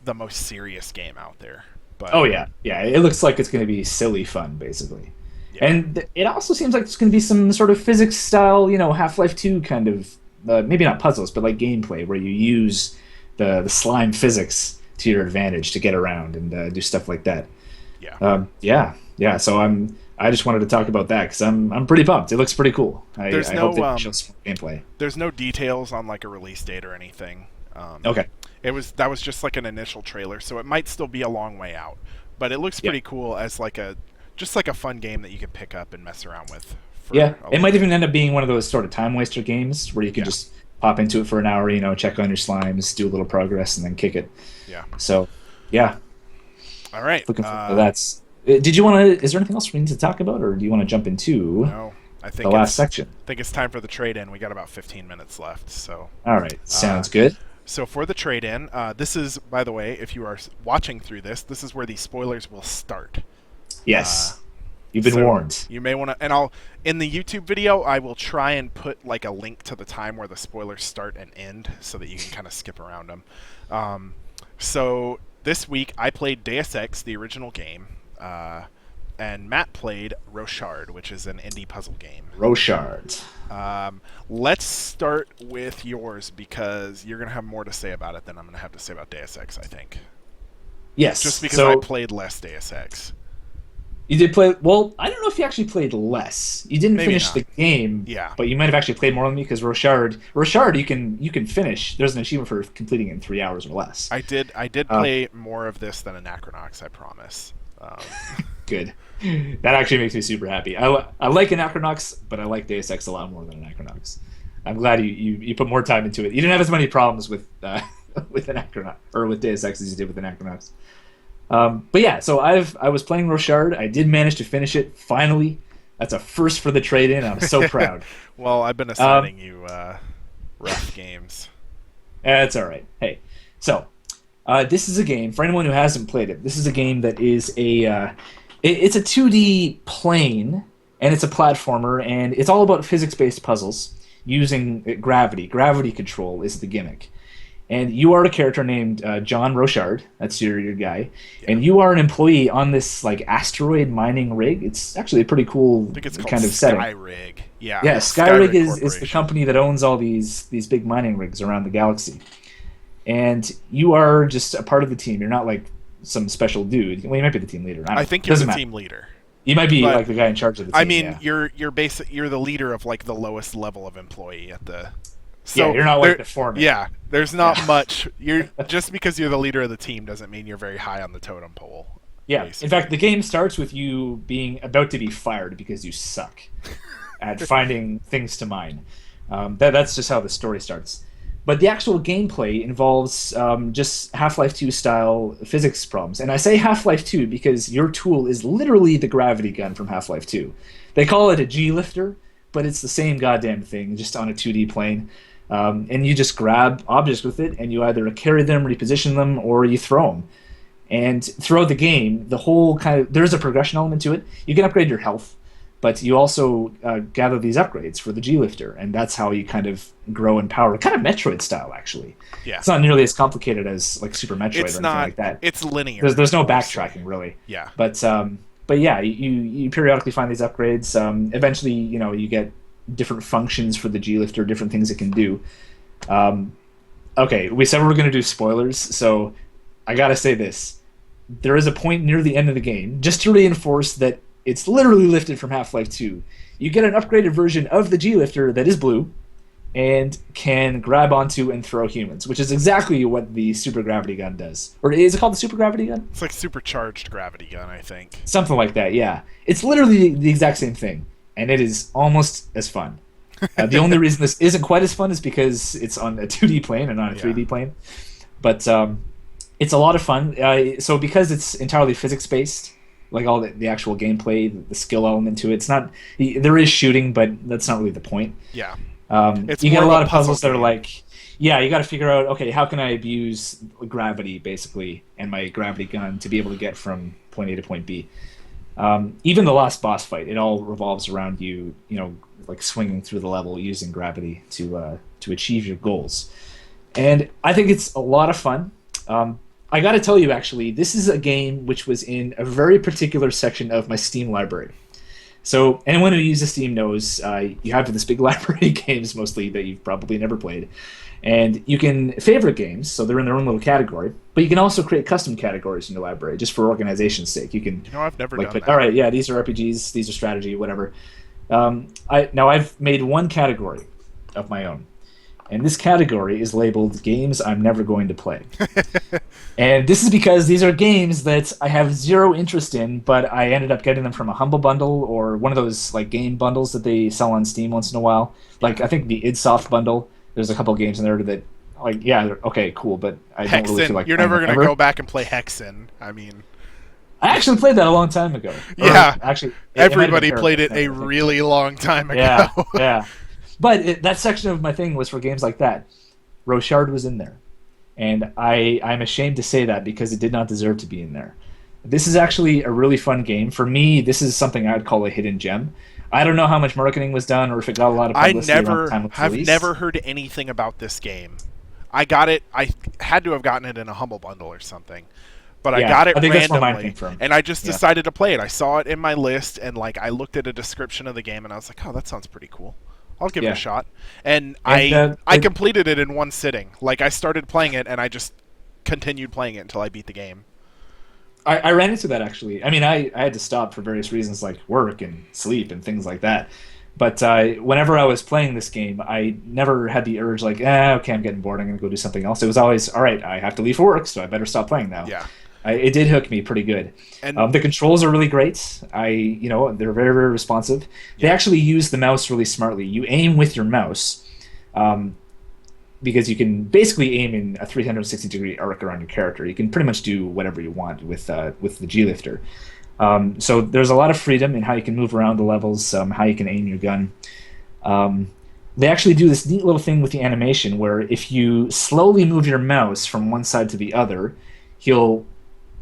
Speaker 1: the most serious game out there. But
Speaker 2: Oh yeah, it looks like it's going to be silly fun, basically.
Speaker 1: yeah.
Speaker 2: And it also seems like there's going to be some sort of physics style, Half-Life 2 kind of, maybe not puzzles, but like gameplay where you use the slime physics to your advantage to get around and do stuff like that.
Speaker 1: Yeah.
Speaker 2: So I just wanted to talk about that because I'm pretty pumped. It looks pretty cool. I hope they show some gameplay.
Speaker 1: There's no details on like a release date or anything.
Speaker 2: Okay.
Speaker 1: That was just like an initial trailer, so it might still be a long way out. But it looks pretty cool as like a fun game that you can pick up and mess around with.
Speaker 2: It might even end up being one of those sort of time waster games where you can just pop into it for an hour, check on your slimes, do a little progress, and then kick it.
Speaker 1: Yeah.
Speaker 2: So, yeah.
Speaker 1: All right.
Speaker 2: Looking forward to that. Did you want to? Is there anything else we need to talk about, or do you want to jump into
Speaker 1: I think
Speaker 2: the last section?
Speaker 1: I think it's time for the trade-in. We got about 15 minutes left, so.
Speaker 2: All right, sounds good.
Speaker 1: So for the trade-in, this is, by the way, if you are watching through this is where the spoilers will start.
Speaker 2: Yes, you've been warned.
Speaker 1: You may want to, and in the YouTube video, I will try and put like a link to the time where the spoilers start and end, so that you can kind of skip around them. So this week I played Deus Ex, the original game. and Matt played Rochard, which is an indie puzzle game.
Speaker 2: Rochard.
Speaker 1: Let's start with yours because you're going to have more to say about it than I'm going to have to say about Deus Ex, I think.
Speaker 2: Yes.
Speaker 1: Just because I played less Deus Ex.
Speaker 2: You did play... Well, I don't know if you actually played less. You didn't finish the game, but you might have actually played more than me because Rochard, you can finish. There's an achievement for completing it in 3 hours or less.
Speaker 1: I did play more of this than Anachronox, I promise.
Speaker 2: Good. That actually makes me super happy. I like Anachronox, but I like Deus Ex a lot more than Anachronox. I'm glad you put more time into it. You didn't have as many problems with Anachronox or with Deus Ex as you did with Anachronox. But yeah, so I was playing Rochard. I did manage to finish it finally. That's a first for the trade-in. I'm so proud.
Speaker 1: Well, I've been assigning you rough games.
Speaker 2: That's all right. Hey, so this is a game for anyone who hasn't played it. This is a game that is it's a 2D plane, and it's a platformer, and it's all about physics-based puzzles using gravity. Gravity control is the gimmick. And you are a character named John Rochard. That's your guy. Yeah. And you are an employee on this like asteroid mining rig. It's actually a pretty cool kind of setting.
Speaker 1: Skyrig. Yeah.
Speaker 2: Yeah, Skyrig is the company that owns all these big mining rigs around the galaxy. And you are just a part of the team. You're not like some special dude. Well, you might be the team leader.
Speaker 1: I think you're the team leader.
Speaker 2: You might be like the guy in charge of the team.
Speaker 1: I mean, you're the leader of like the lowest level of employee at the.
Speaker 2: So yeah, you're not like the foreman.
Speaker 1: Yeah, there's not much. You're just because you're the leader of the team doesn't mean you're very high on the totem pole.
Speaker 2: Yeah, basically. In fact, the game starts with you being about to be fired because you suck at finding things to mine. That's just how the story starts. But the actual gameplay involves just Half-Life 2 style physics problems. And I say Half-Life 2 because your tool is literally the gravity gun from Half-Life 2. They call it a G-lifter, but it's the same goddamn thing, just on a 2D plane. And you just grab objects with it, and you either carry them, reposition them, or you throw them. And throughout the game, the whole there's a progression element to it. You can upgrade your health, but you also gather these upgrades for the G-lifter, and that's how you kind of grow in power. Kind of Metroid style, actually. Yeah. It's not nearly as complicated as like Super Metroid or anything like that.
Speaker 1: It's linear.
Speaker 2: There's no backtracking, really.
Speaker 1: Yeah.
Speaker 2: But yeah, you periodically find these upgrades. Eventually, you get different functions for the G-lifter, different things it can do. Okay, we said we were going to do spoilers, so I gotta say this. There is a point near the end of the game, just to reinforce that it's literally lifted from Half-Life 2. You get an upgraded version of the G-lifter that is blue and can grab onto and throw humans, which is exactly what the super gravity gun does. Or is it called the super gravity gun?
Speaker 1: It's like supercharged gravity gun, I think.
Speaker 2: Something like that, yeah. It's literally the exact same thing. And it is almost as fun. The only reason this isn't quite as fun is because it's on a 2D plane and not a 3D plane. But it's a lot of fun. So because it's entirely physics-based, like all the actual gameplay, the skill element to it, it's not. There is shooting, but that's not really the point.
Speaker 1: Yeah.
Speaker 2: You get a lot of puzzles that are like, yeah, you got to figure out, okay, how can I abuse gravity, basically, and my gravity gun to be able to get from point A to point B. Even the last boss fight, it all revolves around you, like swinging through the level using gravity to achieve your goals. And I think it's a lot of fun. I got to tell you, actually, this is a game which was in a very particular section of my Steam library. So anyone who uses Steam knows you have this big library of games, mostly, that you've probably never played. And you can favorite games, so they're in their own little category, but you can also create custom categories in your library, just for organization's sake. You can,
Speaker 1: I've never done that.
Speaker 2: All right, yeah, these are RPGs, these are strategy, whatever. I've made one category of my own, and this category is labeled Games I'm Never Going to Play. And this is because these are games that I have zero interest in, but I ended up getting them from a Humble Bundle or one of those like game bundles that they sell on Steam once in a while. Like, I think the idsoft bundle. There's a couple of games in there that, like, yeah, they're okay, cool, but I don't really feel like
Speaker 1: you're never going to go back and play Hexen. I mean,
Speaker 2: I actually played that a long time ago.
Speaker 1: Yeah,
Speaker 2: actually,
Speaker 1: everybody played it a really long time ago.
Speaker 2: Yeah, yeah. But that section of my thing was for games like that. Rochard was in there, and I'm ashamed to say that because it did not deserve to be in there. This is actually a really fun game. For me, this is something I would call a hidden gem. I don't know how much marketing was done or if it got a lot of publicity around the time of release.
Speaker 1: I've never heard anything about this game. I got it. I had to have gotten it in a Humble Bundle or something. but I
Speaker 2: Yeah,
Speaker 1: got it
Speaker 2: I think that's where mine
Speaker 1: randomly,
Speaker 2: came from.
Speaker 1: and I just
Speaker 2: Yeah.
Speaker 1: decided to play it. I saw it in my list, and like I looked at a description of the game, and I was like, "Oh, that sounds pretty cool. I'll give it a
Speaker 2: Yeah.
Speaker 1: shot." And
Speaker 2: And
Speaker 1: I completed it in one sitting. Like I started playing it, and I just continued playing it until I beat the game.
Speaker 2: I ran into that actually. I mean, I had to stop for various reasons like work and sleep and things like that. But whenever I was playing this game, I never had the urge like, okay, I'm getting bored. I'm going to go do something else. It was always, all right, I have to leave for work, so I better stop playing now.
Speaker 1: Yeah.
Speaker 2: It did hook me pretty good.
Speaker 1: And
Speaker 2: The controls are really great. They're very, very responsive. They actually use the mouse really smartly. You aim with your mouse, because you can basically aim in a 360-degree arc around your character. You can pretty much do whatever you want with the G-Lifter. So there's a lot of freedom in how you can move around the levels, how you can aim your gun. They actually do this neat little thing with the animation where if you slowly move your mouse from one side to the other, he'll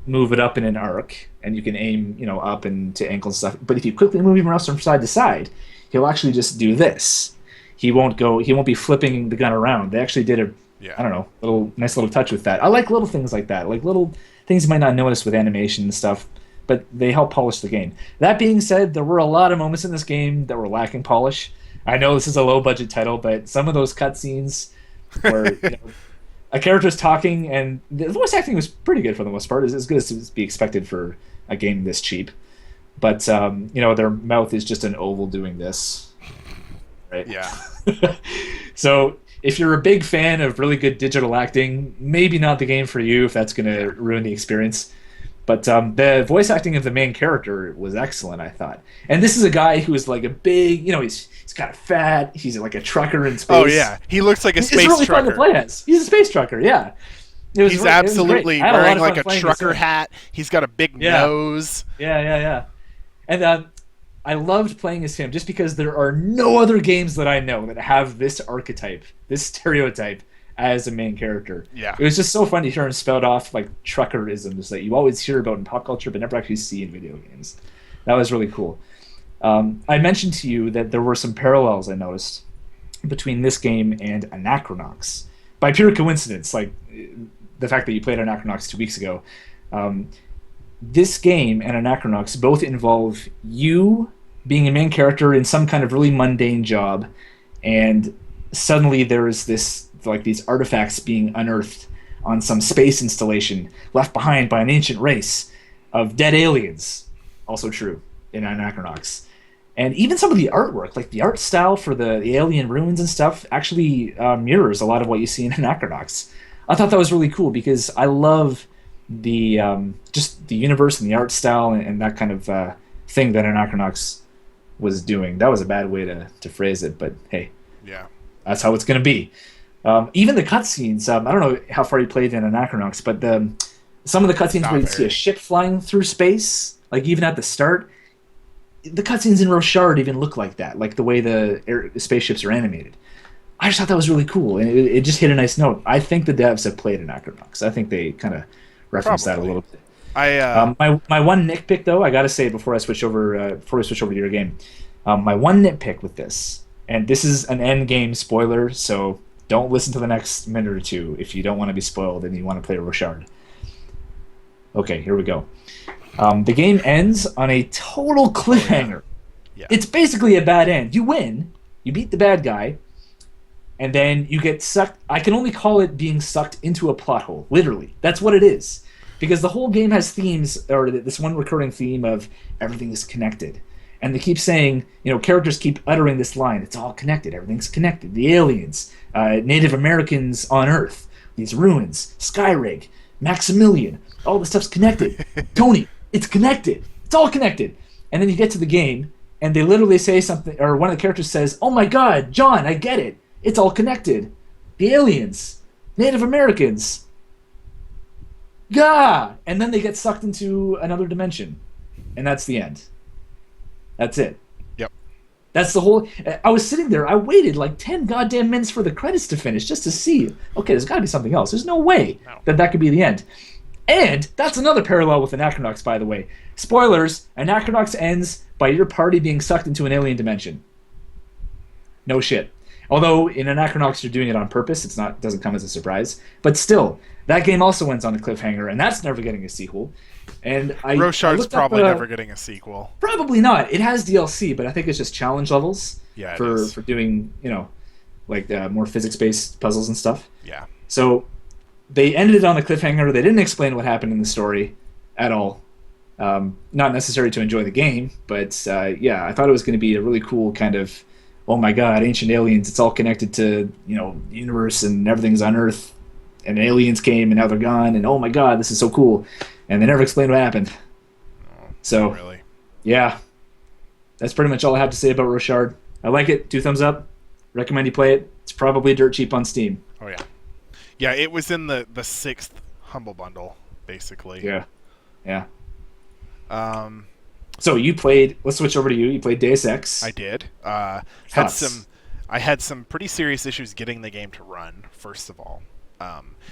Speaker 2: move it up in an arc, and you can aim, up and to ankles and stuff. But if you quickly move your mouse from side to side, he'll actually just do this. He won't be flipping the gun around. They actually did I don't know, nice little touch with that. I like little things like that, like little things you might not notice with animation and stuff, but they help polish the game. That being said, there were a lot of moments in this game that were lacking polish. I know this is a low-budget title, but some of those cutscenes where a character's talking, and the voice acting was pretty good for the most part. It's as good as to be expected for a game this cheap. But, their mouth is just an oval doing this. Right?
Speaker 1: yeah.
Speaker 2: So if you're a big fan of really good digital acting, maybe not the game for you if that's going to ruin the experience. But the voice acting of the main character was excellent, I thought. And this is a guy who is like a big, he's kind of fat. He's like a trucker in space.
Speaker 1: Oh yeah, he looks like a space
Speaker 2: it's really
Speaker 1: trucker.
Speaker 2: fun to play as. He's a space trucker, yeah.
Speaker 1: He's absolutely wearing like a
Speaker 2: playing
Speaker 1: trucker hat. He's got a big nose.
Speaker 2: Yeah. And I loved playing as him just because there are no other games that I know that have this archetype, this stereotype as a main character.
Speaker 1: Yeah.
Speaker 2: It was just so fun to hear him spout off like truckerisms that you always hear about in pop culture but never actually see in video games. That was really cool. I mentioned to you that there were some parallels I noticed between this game and Anachronox. By pure coincidence, like the fact that you played Anachronox 2 weeks ago. This game and Anachronox both involve you being a main character in some kind of really mundane job, and suddenly there is these artifacts being unearthed on some space installation left behind by an ancient race of dead aliens. Also true in Anachronox. And even some of the artwork, like the art style for the alien ruins and stuff, actually mirrors a lot of what you see in Anachronox. I thought that was really cool because I love the just the universe and the art style and that kind of thing that Anachronox was doing. That was a bad way to phrase it, but hey,
Speaker 1: Yeah.
Speaker 2: that's how it's going to be. Even the cutscenes, I don't know how far you played in Anachronox, but some of the cutscenes where you see a ship flying through space, like even at the start, the cutscenes in Rochard even look like that, like the way the spaceships are animated. I just thought that was really cool, and it just hit a nice note. I think the devs have played Anachronox. I think they kind of referenced that a little bit. My one nitpick, though, I got to say before we switch over to your game, my one nitpick with this, and this is an end game spoiler, so don't listen to the next minute or two if you don't want to be spoiled and you want to play Rochard. Okay, here we go. The game ends on a total cliffhanger.
Speaker 1: Yeah.
Speaker 2: It's basically a bad end. You win, you beat the bad guy, and then you get sucked. I can only call it being sucked into a plot hole. Literally, that's what it is. Because the whole game has themes, or this one recurring theme of everything is connected. And they keep saying, characters keep uttering this line, it's all connected, everything's connected. The aliens, Native Americans on Earth, these ruins, Skyrig, Maximilian, all this stuff's connected. Tony, it's connected. It's all connected. And then you get to the game, and they literally say something, or one of the characters says, oh my god, John, I get it. It's all connected. The aliens, Native Americans, Gah! And then they get sucked into another dimension. And that's the end. That's it.
Speaker 1: Yep.
Speaker 2: That's the whole... I was sitting there, I waited like 10 goddamn minutes for the credits to finish just to see, okay, there's got to be something else. There's no way that could be the end. And that's another parallel with Anachronox, by the way. Spoilers, Anachronox ends by your party being sucked into an alien dimension. No shit. Although in Anachronox you're doing it on purpose, it's not doesn't come as a surprise. But still, that game also went on a cliffhanger, and that's never getting a sequel. And I
Speaker 1: Rochard's
Speaker 2: looked up
Speaker 1: probably never getting a sequel.
Speaker 2: probably not. It has DLC, but I think it's just challenge levels
Speaker 1: Yeah, it
Speaker 2: for
Speaker 1: is.
Speaker 2: doing like more physics based puzzles and stuff.
Speaker 1: Yeah.
Speaker 2: So they ended it on a cliffhanger. They didn't explain what happened in the story at all. Not necessary to enjoy the game, but yeah, I thought it was going to be a really cool kind of, oh my god, ancient aliens. It's all connected to the universe and everything's on Earth, and aliens came and now they're gone, and oh my god, this is so cool. And they never explained what happened.
Speaker 1: Oh,
Speaker 2: So
Speaker 1: really.
Speaker 2: yeah, that's pretty much all I have to say about Rochard. I like it. 2 thumbs up. Recommend you play it. It's probably dirt cheap on Steam.
Speaker 1: Oh yeah. Yeah, it was in the 6th Humble Bundle, basically.
Speaker 2: Yeah. Yeah.
Speaker 1: Um,
Speaker 2: So you played. Let's switch over to you. You played Deus Ex.
Speaker 1: I did.
Speaker 2: Thoughts?
Speaker 1: I had some pretty serious issues getting the game to run. First of all,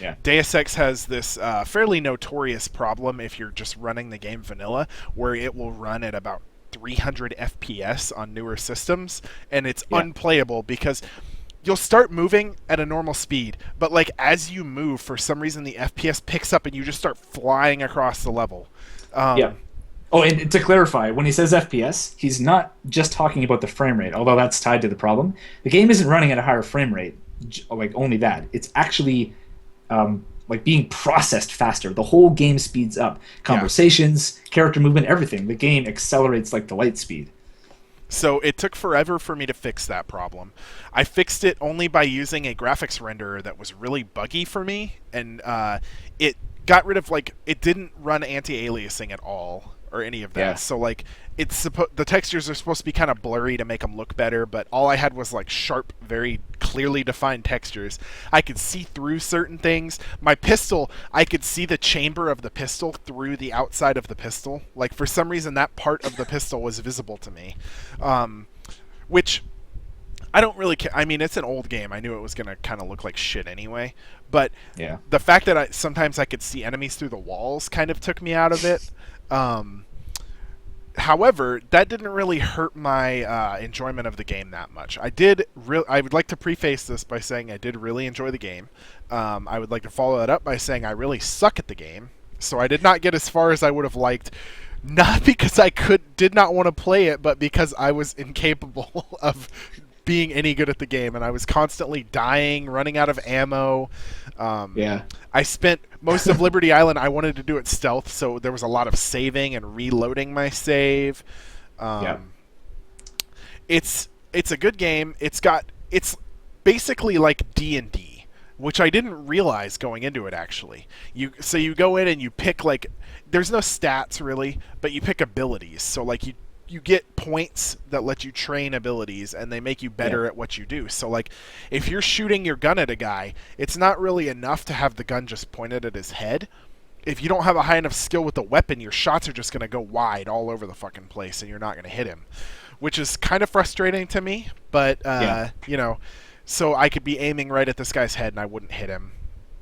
Speaker 2: Yeah.
Speaker 1: Deus Ex has this fairly notorious problem if you're just running the game vanilla, where it will run at about 300 FPS on newer systems, and it's unplayable because you'll start moving at a normal speed, but like as you move, for some reason the FPS picks up and you just start flying across the level.
Speaker 2: Yeah. Oh, and to clarify, when he says FPS, he's not just talking about the frame rate, although that's tied to the problem. The game isn't running at a higher frame rate, like only that. It's actually like being processed faster. The whole game speeds up. Conversations, character movement, everything. The game accelerates like the light speed.
Speaker 1: So it took forever for me to fix that problem. I fixed it only by using a graphics renderer that was really buggy for me, and it got rid of, like, it didn't run anti-aliasing at all or any of that.
Speaker 2: Yeah.
Speaker 1: So like the textures are supposed to be kind of blurry to make them look better, but all I had was like sharp, very clearly defined textures. I could see through certain things. My pistol, I could see the chamber of the pistol through the outside of the pistol. Like for some reason that part of the pistol was visible to me. Which I don't really care. I mean, it's an old game. I knew it was going to kind of look like shit anyway. But
Speaker 2: Yeah.
Speaker 1: the fact that sometimes I could see enemies through the walls kind of took me out of it. However, that didn't really hurt my enjoyment of the game that much. I would like to preface this by saying I did really enjoy the game. I would like to follow that up by saying I really suck at the game. So I did not get as far as I would have liked. Not because I did not want to play it, but because I was incapable of being any good at the game, and I was constantly dying, running out of ammo.
Speaker 2: Yeah.
Speaker 1: I spent most of Liberty Island, I wanted to do it stealth, so there was a lot of saving and reloading my save. It's a good game. It's basically like D&D, which I didn't realize going into it, actually. So you go in and you pick, like, there's no stats really, but you pick abilities. So like you get points that let you train abilities, and they make you better at what you do. So like if you're shooting your gun at a guy, it's not really enough to have the gun just pointed at his head. If you don't have a high enough skill with the weapon, your shots are just going to go wide all over the fucking place, and you're not going to hit him, which is kind of frustrating to me. But so I could be aiming right at this guy's head and I wouldn't hit him.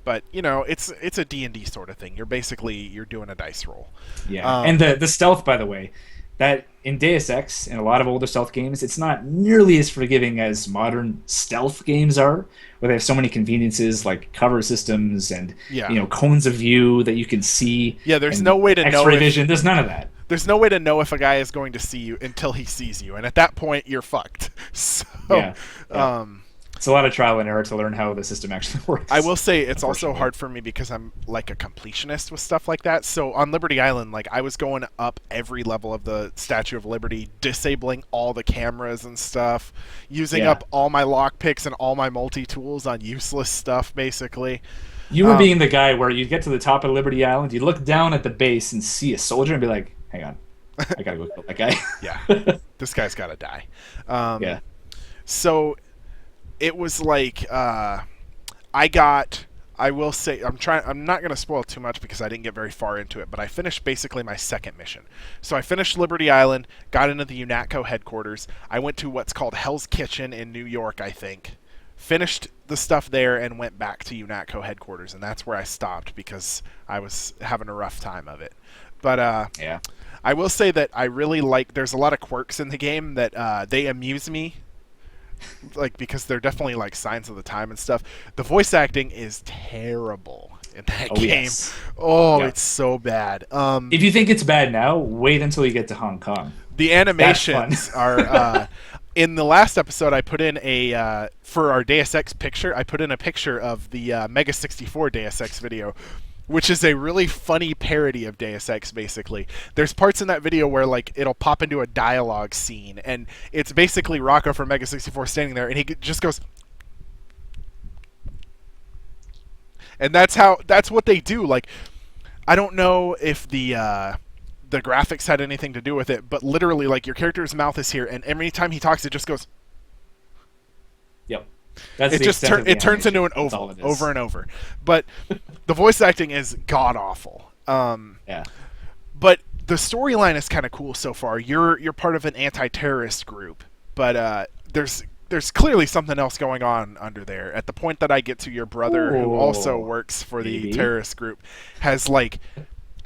Speaker 1: But it's a D&D sort of thing. You're doing a dice roll.
Speaker 2: Yeah. And the stealth, by the way, that in Deus Ex and a lot of older stealth games, it's not nearly as forgiving as modern stealth games are, where they have so many conveniences like cover systems and cones of view that you can see.
Speaker 1: Yeah, there's no way to know
Speaker 2: X-ray vision. There's none of that.
Speaker 1: There's no way to know if a guy is going to see you until he sees you, and at that point you're fucked. So
Speaker 2: it's a lot of trial and error to learn how the system actually works.
Speaker 1: I will say it's also hard for me because I'm like a completionist with stuff like that. So on Liberty Island, like I was going up every level of the Statue of Liberty, disabling all the cameras and stuff, using up all my lockpicks and all my multi-tools on useless stuff, basically.
Speaker 2: You were being the guy where you get to the top of Liberty Island, you look down at the base and see a soldier and be like, hang on, I gotta go kill that guy.
Speaker 1: Yeah, this guy's gotta die. So it was like I will say I'm not going to spoil too much because I didn't get very far into it, but I finished basically my second mission. So I finished Liberty Island, got into the UNATCO headquarters. I went to what's called Hell's Kitchen in New York, I think. Finished the stuff there and went back to UNATCO headquarters, and that's where I stopped because I was having a rough time of it. But I will say that I really there's a lot of quirks in the game that they amuse me. like because they're definitely like signs of the time and stuff. The voice acting is terrible in that
Speaker 2: Oh
Speaker 1: game.
Speaker 2: yes.
Speaker 1: Oh,
Speaker 2: Yeah.
Speaker 1: it's so bad.
Speaker 2: If you think it's bad now, wait until you get to Hong Kong.
Speaker 1: The
Speaker 2: That's fun.
Speaker 1: animations are. In the last episode, I put in a for our Deus Ex picture. I put in a picture of the Mega 64 Deus Ex video, which is a really funny parody of Deus Ex. Basically, there's parts in that video where like it'll pop into a dialogue scene, and it's basically Rocco from Mega 64 standing there, and he just goes, and that's what they do. Like, I don't know if the graphics had anything to do with it, but literally, like, your character's mouth is here, and every time he talks, it just goes.
Speaker 2: Yep. That's
Speaker 1: It
Speaker 2: the
Speaker 1: just
Speaker 2: extent of the
Speaker 1: it turns into an
Speaker 2: animation. That's all
Speaker 1: oval
Speaker 2: it is.
Speaker 1: over and over. But the voice acting is god awful.
Speaker 2: Yeah.
Speaker 1: But the storyline is kind of cool so far. You're part of an anti-terrorist group, but there's clearly something else going on under there. At the point that I get to, your brother, who also
Speaker 2: Ooh,
Speaker 1: works for the
Speaker 2: maybe.
Speaker 1: terrorist group, has like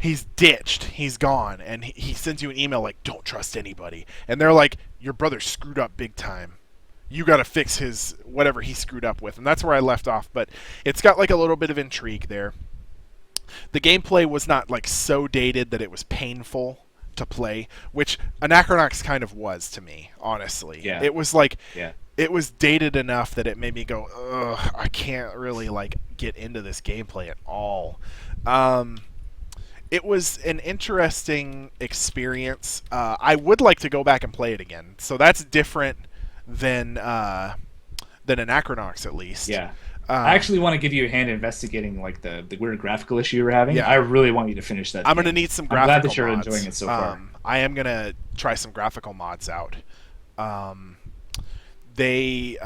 Speaker 1: he's ditched, he's gone, and he sends you an email like, "Don't trust anybody," and they're like, "Your brother screwed up big time. You got to fix his whatever he screwed up with," and that's where I left off. But it's got like a little bit of intrigue there. The gameplay was not like so dated that it was painful to play, which Anachronox kind of was to me, honestly.
Speaker 2: Yeah.
Speaker 1: It was like
Speaker 2: Yeah.
Speaker 1: it was dated enough that it made me go, ugh, I can't really like get into this gameplay at all. It was an interesting experience. I would like to go back and play it again. So that's different than Anachronox, at least.
Speaker 2: Yeah. I actually want to give you a hand investigating like the weird graphical issue you were having.
Speaker 1: Yeah.
Speaker 2: I really want you to finish that.
Speaker 1: I'm gonna
Speaker 2: game.
Speaker 1: need some
Speaker 2: I'm
Speaker 1: graphical
Speaker 2: glad that you're
Speaker 1: mods.
Speaker 2: enjoying it so far.
Speaker 1: I am gonna try some graphical mods out. Um, they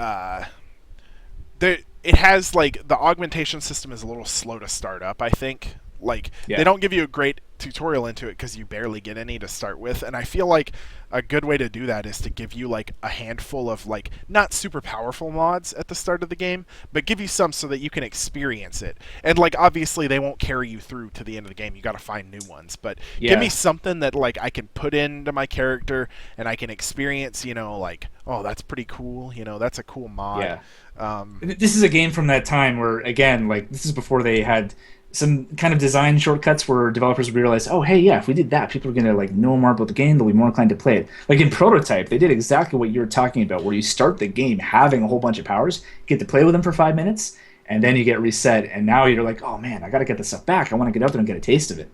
Speaker 1: it has like the augmentation system is a little slow to start up. I think like
Speaker 2: Yeah.
Speaker 1: they don't give you a great tutorial into it because you barely get any to start with, and I feel like a good way to do that is to give you like a handful of like not super powerful mods at the start of the game, but give you some so that you can experience it. And like obviously they won't carry you through to the end of the game. You got to find new ones, but give me
Speaker 2: Yeah.
Speaker 1: something that like I can put into my character and I can experience. Like, oh, that's pretty cool. That's a cool mod.
Speaker 2: Yeah.
Speaker 1: Um,
Speaker 2: This is a game from that time where, again, like this is before they had some kind of design shortcuts where developers would realize, oh, hey, yeah, if we did that, people are gonna like know more about the game. They'll be more inclined to play it. Like in Prototype, they did exactly what you were talking about, where you start the game having a whole bunch of powers, get to play with them for 5 minutes, and then you get reset, and now you're like, oh man, I got to get this stuff back. I want to get out there and get a taste of it.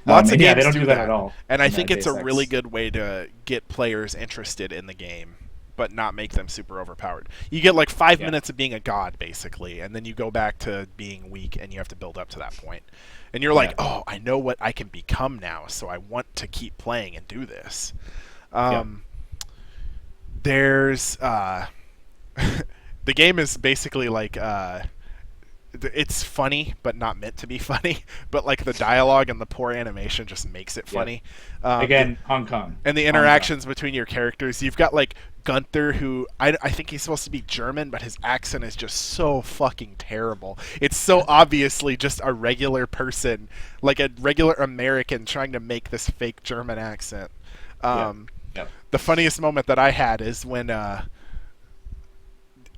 Speaker 1: Lots of
Speaker 2: And
Speaker 1: games
Speaker 2: yeah, they don't
Speaker 1: do
Speaker 2: do that
Speaker 1: that
Speaker 2: at all.
Speaker 1: and I
Speaker 2: in
Speaker 1: think it's
Speaker 2: Deus
Speaker 1: a
Speaker 2: Ex.
Speaker 1: really good way to get players interested in the game, but not make them super overpowered. You get like 5 minutes of being a god, basically, and then you go back to being weak, and you have to build up to that point. And you're like,
Speaker 2: Yeah.
Speaker 1: oh, I know what I can become now, so I want to keep playing and do this.
Speaker 2: Yeah.
Speaker 1: There's the game is basically like it's funny but not meant to be funny, but like the dialogue and the poor animation just makes it
Speaker 2: Yeah.
Speaker 1: funny.
Speaker 2: Again, Hong Kong.
Speaker 1: and the
Speaker 2: Hong Kong.
Speaker 1: interactions between your characters, you've got like Gunther, who I think he's supposed to be German, but his accent is just so fucking terrible. It's so obviously just a regular person, like a regular American trying to make this fake German accent.
Speaker 2: Yeah. Yeah.
Speaker 1: The funniest moment that I had is when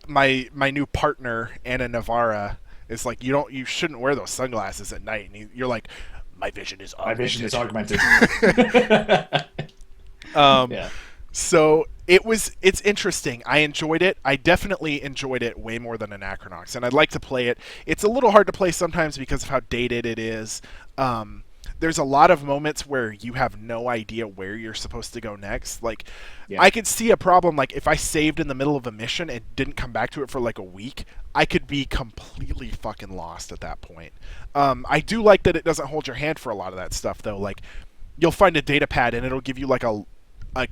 Speaker 1: my new partner Anna Navarra is like, you shouldn't wear those sunglasses at night, and you're like, my vision is
Speaker 2: My
Speaker 1: augmented.
Speaker 2: vision is augmented. Yeah.
Speaker 1: So it's interesting. I enjoyed it. I definitely enjoyed it way more than Anachronox, and I'd like to play it. It's a little hard to play sometimes because of how dated it is. There's a lot of moments where you have no idea where you're supposed to go next. Like,
Speaker 2: Yeah.
Speaker 1: I could see a problem, like, if I saved in the middle of a mission and didn't come back to it for, like, a week, I could be completely fucking lost at that point. I do like that it doesn't hold your hand for a lot of that stuff, though. Like, you'll find a data pad, and it'll give you, like, a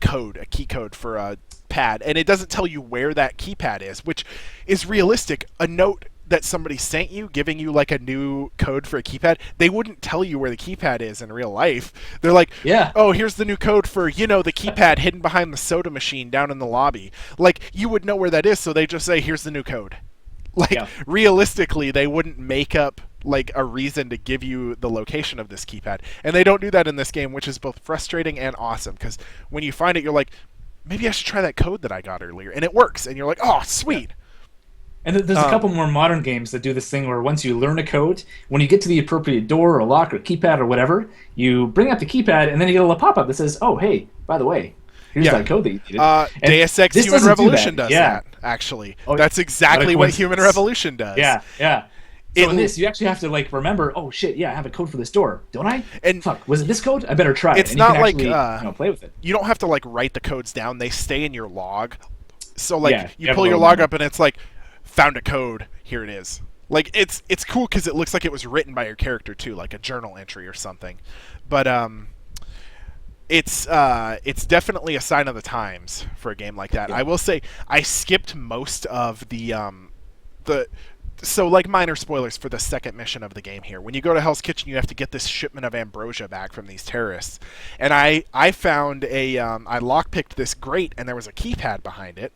Speaker 1: key code for a pad, and it doesn't tell you where that keypad is, which is realistic. A note that somebody sent you giving you like a new code for a keypad, they wouldn't tell you where the keypad is in real life. They're like,
Speaker 2: Yeah.
Speaker 1: oh, here's the new code for the keypad hidden behind the soda machine down in the lobby. Like, you would know where that is, so they just say, here's the new code. Like,
Speaker 2: Yeah.
Speaker 1: realistically, they wouldn't make up like a reason to give you the location of this keypad, and they don't do that in this game, which is both frustrating and awesome, because when you find it, you're like, maybe I should try that code that I got earlier, and it works, and you're like, oh,
Speaker 2: Yeah.
Speaker 1: sweet.
Speaker 2: And there's a couple more modern games that do this thing where once you learn a code, when you get to the appropriate door or lock or keypad or whatever, you bring up the keypad and then you get a little pop-up that says, "Oh, hey, by the way, here's that code that you needed." And
Speaker 1: Deus Ex
Speaker 2: this
Speaker 1: Human
Speaker 2: doesn't do
Speaker 1: Revolution
Speaker 2: that.
Speaker 1: does
Speaker 2: Yeah.
Speaker 1: that, actually.
Speaker 2: Oh,
Speaker 1: That's exactly
Speaker 2: what a
Speaker 1: what Human
Speaker 2: coincidence.
Speaker 1: Revolution does.
Speaker 2: Yeah, yeah. So
Speaker 1: It-
Speaker 2: in this, you actually have to like remember, oh shit, yeah, I have a code for this door, don't I?
Speaker 1: And
Speaker 2: fuck, was it this code? I better try it.
Speaker 1: it's
Speaker 2: And you
Speaker 1: not
Speaker 2: can
Speaker 1: like,
Speaker 2: actually, play with it.
Speaker 1: you don't have to like write the codes down. They stay in your log. So like
Speaker 2: Yeah,
Speaker 1: you
Speaker 2: you have
Speaker 1: pull
Speaker 2: a
Speaker 1: your
Speaker 2: little
Speaker 1: log
Speaker 2: memo.
Speaker 1: up and it's like, found a code. Here it is. Like it's cool because it looks like it was written by your character too, like a journal entry or something. But it's definitely a sign of the times for a game like that.
Speaker 2: Yeah.
Speaker 1: I will say I skipped most of the so like minor spoilers for the second mission of the game here. When you go to Hell's Kitchen, you have to get this shipment of ambrosia back from these terrorists. And I found I lockpicked this grate and there was a keypad behind it.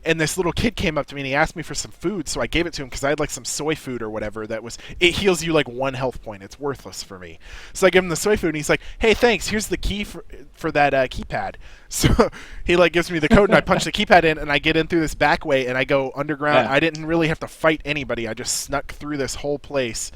Speaker 1: And this little kid came up to me and he asked me for some food, so I gave it to him because I had like some soy food or whatever it heals you like 1 health point. It's worthless for me. So I give him the soy food and he's like, "Hey, thanks. Here's the key for that keypad." So he like gives me the code and I punch the keypad in and I get in through this back way and I go underground.
Speaker 2: Yeah.
Speaker 1: I didn't really have to fight anybody. I just snuck through this whole place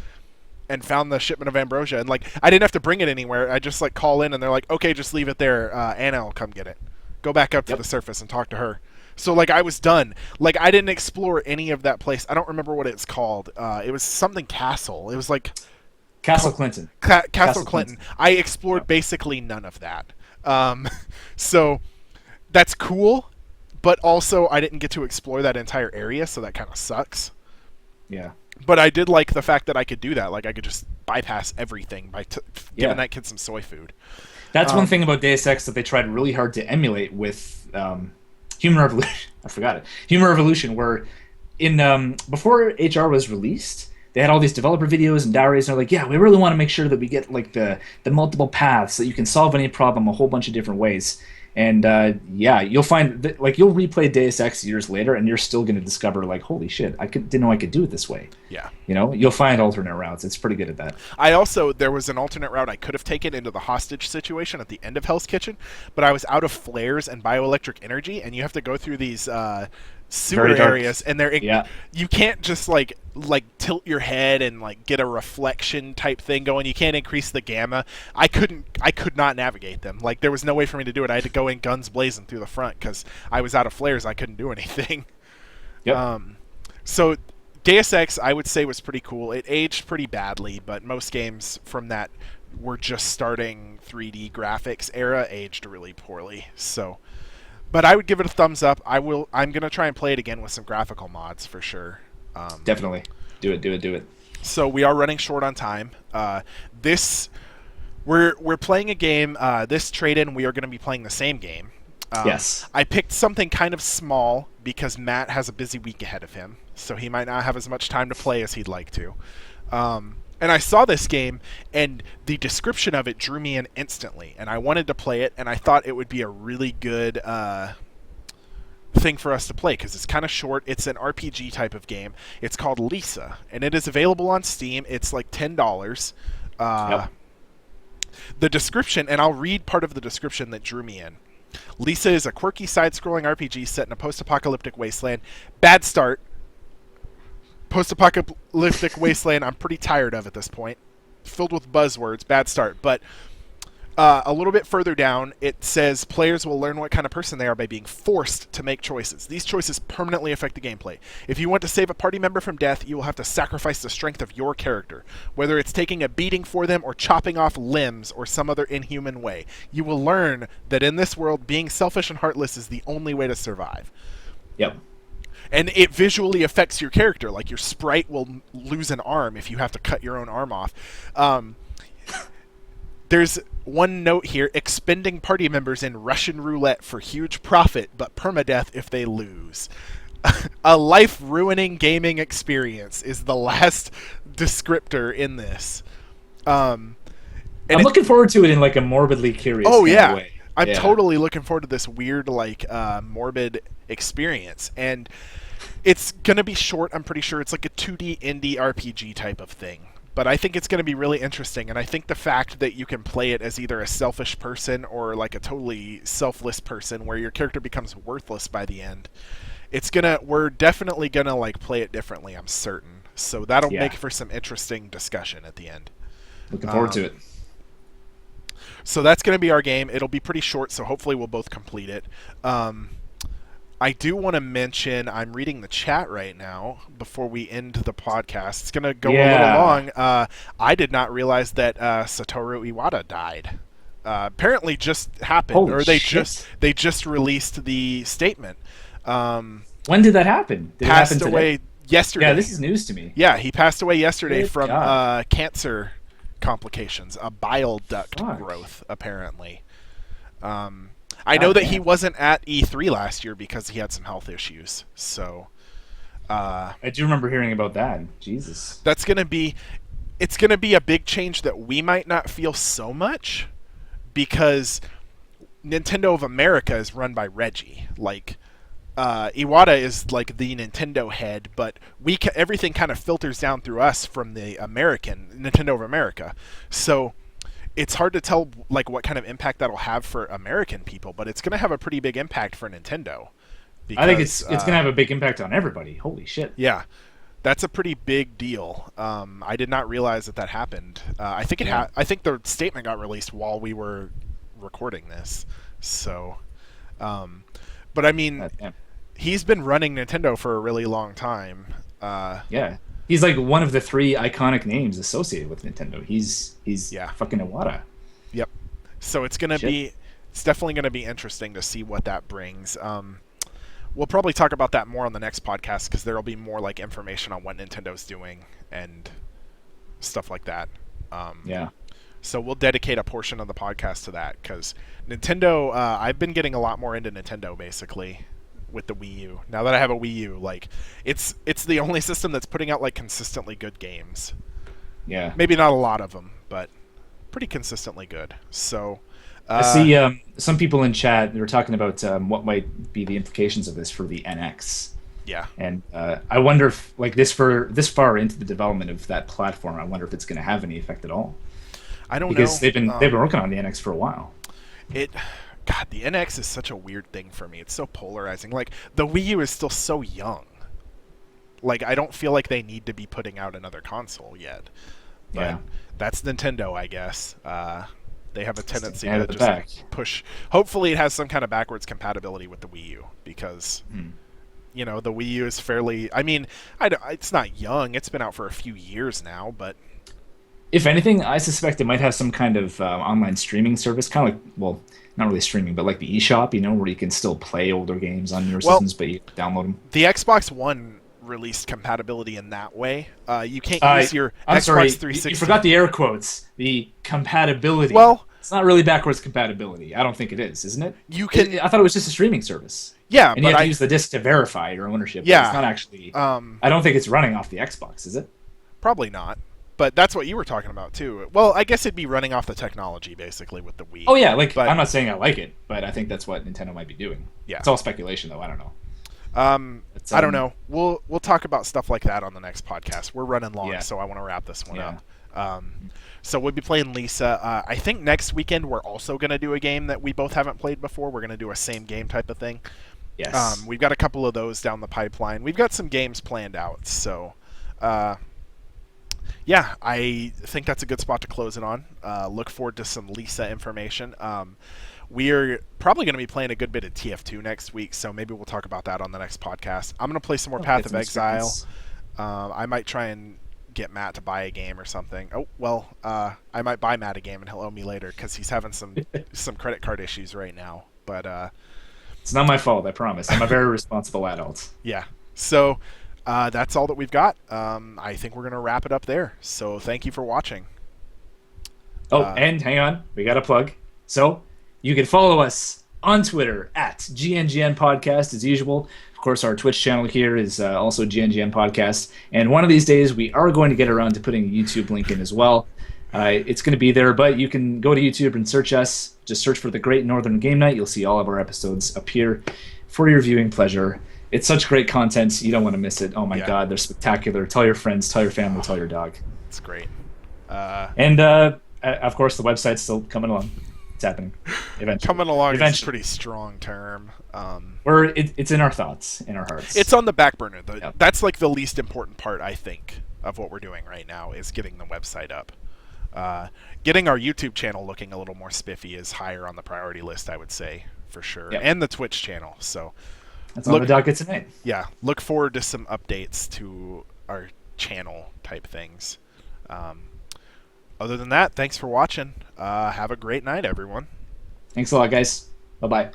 Speaker 1: and found the shipment of ambrosia, and like I didn't have to bring it anywhere. I just like call in and they're like, "Okay, just leave it there. Anna will come get it. Go back up to the surface and talk to her." So like I was done. Like I didn't explore any of that place. I don't remember what it's called. It was something castle. It was like
Speaker 2: Castle Clinton.
Speaker 1: Castle Clinton. I explored basically none of that. So that's cool, but also I didn't get to explore that entire area, so that kind of sucks.
Speaker 2: Yeah.
Speaker 1: But I did like the fact that I could do that. Like I could just bypass everything by giving that kid some soy food.
Speaker 2: That's one thing about Deus Ex that they tried really hard to emulate with Human Revolution. I forgot it. Human Revolution, where in before HR was released, they had all these developer videos and diaries, and they're like, "Yeah, we really want to make sure that we get like the multiple paths that you can solve any problem a whole bunch of different ways." And yeah, you'll find that, like, you'll replay Deus Ex years later, and you're still going to discover, like, holy shit, didn't know I could do it this way.
Speaker 1: Yeah.
Speaker 2: You know, you'll find alternate routes. It's pretty good at that.
Speaker 1: There was an alternate route I could have taken into the hostage situation at the end of Hell's Kitchen, but I was out of flares and bioelectric energy, and you have to go through these sewer
Speaker 2: Very dark.
Speaker 1: areas, and you can't just like tilt your head and like get a reflection type thing going. You can't increase the gamma. I could not navigate them. Like there was no way for me to do it. I had to go in guns blazing through the front because I was out of flares. I couldn't do anything.
Speaker 2: Yep.
Speaker 1: So Deus Ex, I would say, was pretty cool. It aged pretty badly, but most games from that were just starting 3D graphics era aged really poorly. So, but I would give it a thumbs up. I'm gonna try and play it again with some graphical mods for sure.
Speaker 2: Definitely. Do it.
Speaker 1: So we are running short on time. We're playing a game. This trade-in, we are going to be playing the same game.
Speaker 2: Yes.
Speaker 1: I picked something kind of small because Matt has a busy week ahead of him, so he might not have as much time to play as he'd like to. And I saw this game, and the description of it drew me in instantly, and I wanted to play it, and I thought it would be a really good thing for us to play because it's kind of short. It's an RPG type of game. It's called Lisa, and it is available on Steam. It's like $10.
Speaker 2: Yep.
Speaker 1: The description, and I'll read part of the description that drew me in. Lisa is a quirky side-scrolling RPG set in a post-apocalyptic wasteland. Bad start. Post-apocalyptic wasteland I'm pretty tired of at this point. Filled with buzzwords. Bad start. But a little bit further down, it says players will learn what kind of person they are by being forced to make choices. These choices permanently affect the gameplay. If you want to save a party member from death, you will have to sacrifice the strength of your character, whether it's taking a beating for them or chopping off limbs or some other inhuman way. You will learn that in this world, being selfish and heartless is the only way to survive.
Speaker 2: Yep.
Speaker 1: And it visually affects your character. Like your sprite will lose an arm if you have to cut your own arm off. There's one note here: expending party members in Russian roulette for huge profit, but permadeath if they lose. A life-ruining gaming experience is the last descriptor in this.
Speaker 2: I'm looking forward to it in like a morbidly curious kind of way.
Speaker 1: I'm totally looking forward to this weird, like, morbid experience. And it's going to be short, I'm pretty sure. It's like a 2D indie RPG type of thing. But I think it's going to be really interesting, and I think the fact that you can play it as either a selfish person or like a totally selfless person, where your character becomes worthless by the end, we're definitely gonna like play it differently. I'm certain. So that'll make for some interesting discussion at the end.
Speaker 2: Looking forward to it.
Speaker 1: So that's going to be our game. It'll be pretty short, so hopefully we'll both complete it. I do want to mention, I'm reading the chat right now before we end the podcast. It's going to go a little long. I did not realize that Satoru Iwata died. Apparently just happened.
Speaker 2: Holy
Speaker 1: or
Speaker 2: shit.
Speaker 1: they just released the statement.
Speaker 2: When did that happen? Did
Speaker 1: passed
Speaker 2: it happen
Speaker 1: away
Speaker 2: today?
Speaker 1: yesterday.
Speaker 2: Yeah, this is news to me.
Speaker 1: Yeah, he passed away yesterday
Speaker 2: Good
Speaker 1: from
Speaker 2: God.
Speaker 1: cancer complications, a bile duct growth, apparently. I know that he wasn't at E3 last year because he had some health issues. So
Speaker 2: I do remember hearing about that. Jesus.
Speaker 1: it's going to be a big change that we might not feel so much because Nintendo of America is run by Reggie. Like, Iwata is like the Nintendo head, but everything kind of filters down through us from the Nintendo of America. So it's hard to tell like what kind of impact that'll have for American people, but it's going to have a pretty big impact for Nintendo.
Speaker 2: Because, I think it's going to have a big impact on everybody. Holy shit.
Speaker 1: Yeah. That's a pretty big deal. I did not realize that happened. I think I think the statement got released while we were recording this. So, but I mean, he's been running Nintendo for a really long time.
Speaker 2: Yeah, he's like one of the 3 iconic names associated with Nintendo. He's fucking Iwata.
Speaker 1: Yep. So it's definitely gonna be interesting to see what that brings. We'll probably talk about that more on the next podcast because there will be more like information on what Nintendo's doing and stuff like that. So we'll dedicate a portion of the podcast to that because Nintendo. I've been getting a lot more into Nintendo basically with the Wii U. Now that I have a Wii U, like it's the only system that's putting out like consistently good games.
Speaker 2: Yeah.
Speaker 1: Maybe not a lot of them, but pretty consistently good. So.
Speaker 2: I see some people in chat, they were talking about what might be the implications of this for the NX.
Speaker 1: Yeah.
Speaker 2: And I wonder if, like, this far into the development of that platform, I wonder if it's going to have any effect at all.
Speaker 1: I don't know.
Speaker 2: Because they've been working on the NX for a while.
Speaker 1: God, the NX is such a weird thing for me. It's so polarizing. Like, the Wii U is still so young. Like, I don't feel like they need to be putting out another console yet. But that's Nintendo, I guess. They have a tendency to just push. Hopefully, it has some kind of backwards compatibility with the Wii U because, the Wii U is fairly. I mean, it's not young. It's been out for a few years now, but
Speaker 2: if anything, I suspect it might have some kind of online streaming service, kind of like, well, not really streaming, but like the eShop, where you can still play older games on your systems, but you download them.
Speaker 1: The Xbox One released compatibility in that way. You can't use your Xbox 360.
Speaker 2: You forgot the air quotes. The compatibility.
Speaker 1: Well,
Speaker 2: it's not really backwards compatibility. I don't think it is, isn't it? I thought it was just a streaming service.
Speaker 1: Yeah,
Speaker 2: and you have to use the disc to verify your ownership.
Speaker 1: Yeah,
Speaker 2: it's not actually. I don't think it's running off the Xbox, is it?
Speaker 1: Probably not. But that's what you were talking about too. Well, I guess it'd be running off the technology basically with the Wii.
Speaker 2: Oh yeah, I'm not saying I like it, but I think that's what Nintendo might be doing. Yeah, it's all speculation though. I don't know.
Speaker 1: I don't know. We'll talk about stuff like that on the next podcast. We're running long, so I want to wrap this one up. So we'll be playing Lisa. I think next weekend we're also going to do a game that we both haven't played before. We're going to do a same game type of thing.
Speaker 2: Yes.
Speaker 1: We've got a couple of those down the pipeline. We've got some games planned out. So, yeah, I think that's a good spot to close it on. Look forward to some Lisa information. We are probably going to be playing a good bit of TF2 next week, so maybe we'll talk about that on the next podcast. I'm going to play some more Path of Exile. I might try and get Matt to buy a game or something. Oh, well, I might buy Matt a game and he'll owe me later because he's having some credit card issues right now. But
Speaker 2: it's not my fault, I promise. I'm a very responsible adult.
Speaker 1: Yeah. So that's all that we've got. I think we're going to wrap it up there. So thank you for watching.
Speaker 2: Oh, and hang on. We got a plug. So you can follow us on Twitter at GNGN Podcast as usual. Of course, our Twitch channel here is also GNGN Podcast. And one of these days, we are going to get around to putting a YouTube link in as well. It's going to be there, but you can go to YouTube and search us. Just search for The Great Northern Game Night. You'll see all of our episodes appear for your viewing pleasure. It's such great content. You don't want to miss it. Oh, my God. They're spectacular. Tell your friends, tell your family, tell your dog.
Speaker 1: It's great.
Speaker 2: And of course, the website's still coming along. It's happening eventually.
Speaker 1: Coming along is a
Speaker 2: Eventually,
Speaker 1: pretty strong term.
Speaker 2: it's in our thoughts, in our hearts.
Speaker 1: It's on the back burner.
Speaker 2: Yep.
Speaker 1: That's like the least important part, I think, of what we're doing right now is getting the website up. Getting our YouTube channel looking a little more spiffy is higher on the priority list, I would say, for sure.
Speaker 2: Yep.
Speaker 1: And the Twitch channel. So
Speaker 2: That's on the docket tonight.
Speaker 1: yeah, look forward to some updates to our channel type things. Other than that, thanks for watching. Have a great night, everyone.
Speaker 2: Thanks a lot, guys. Bye bye.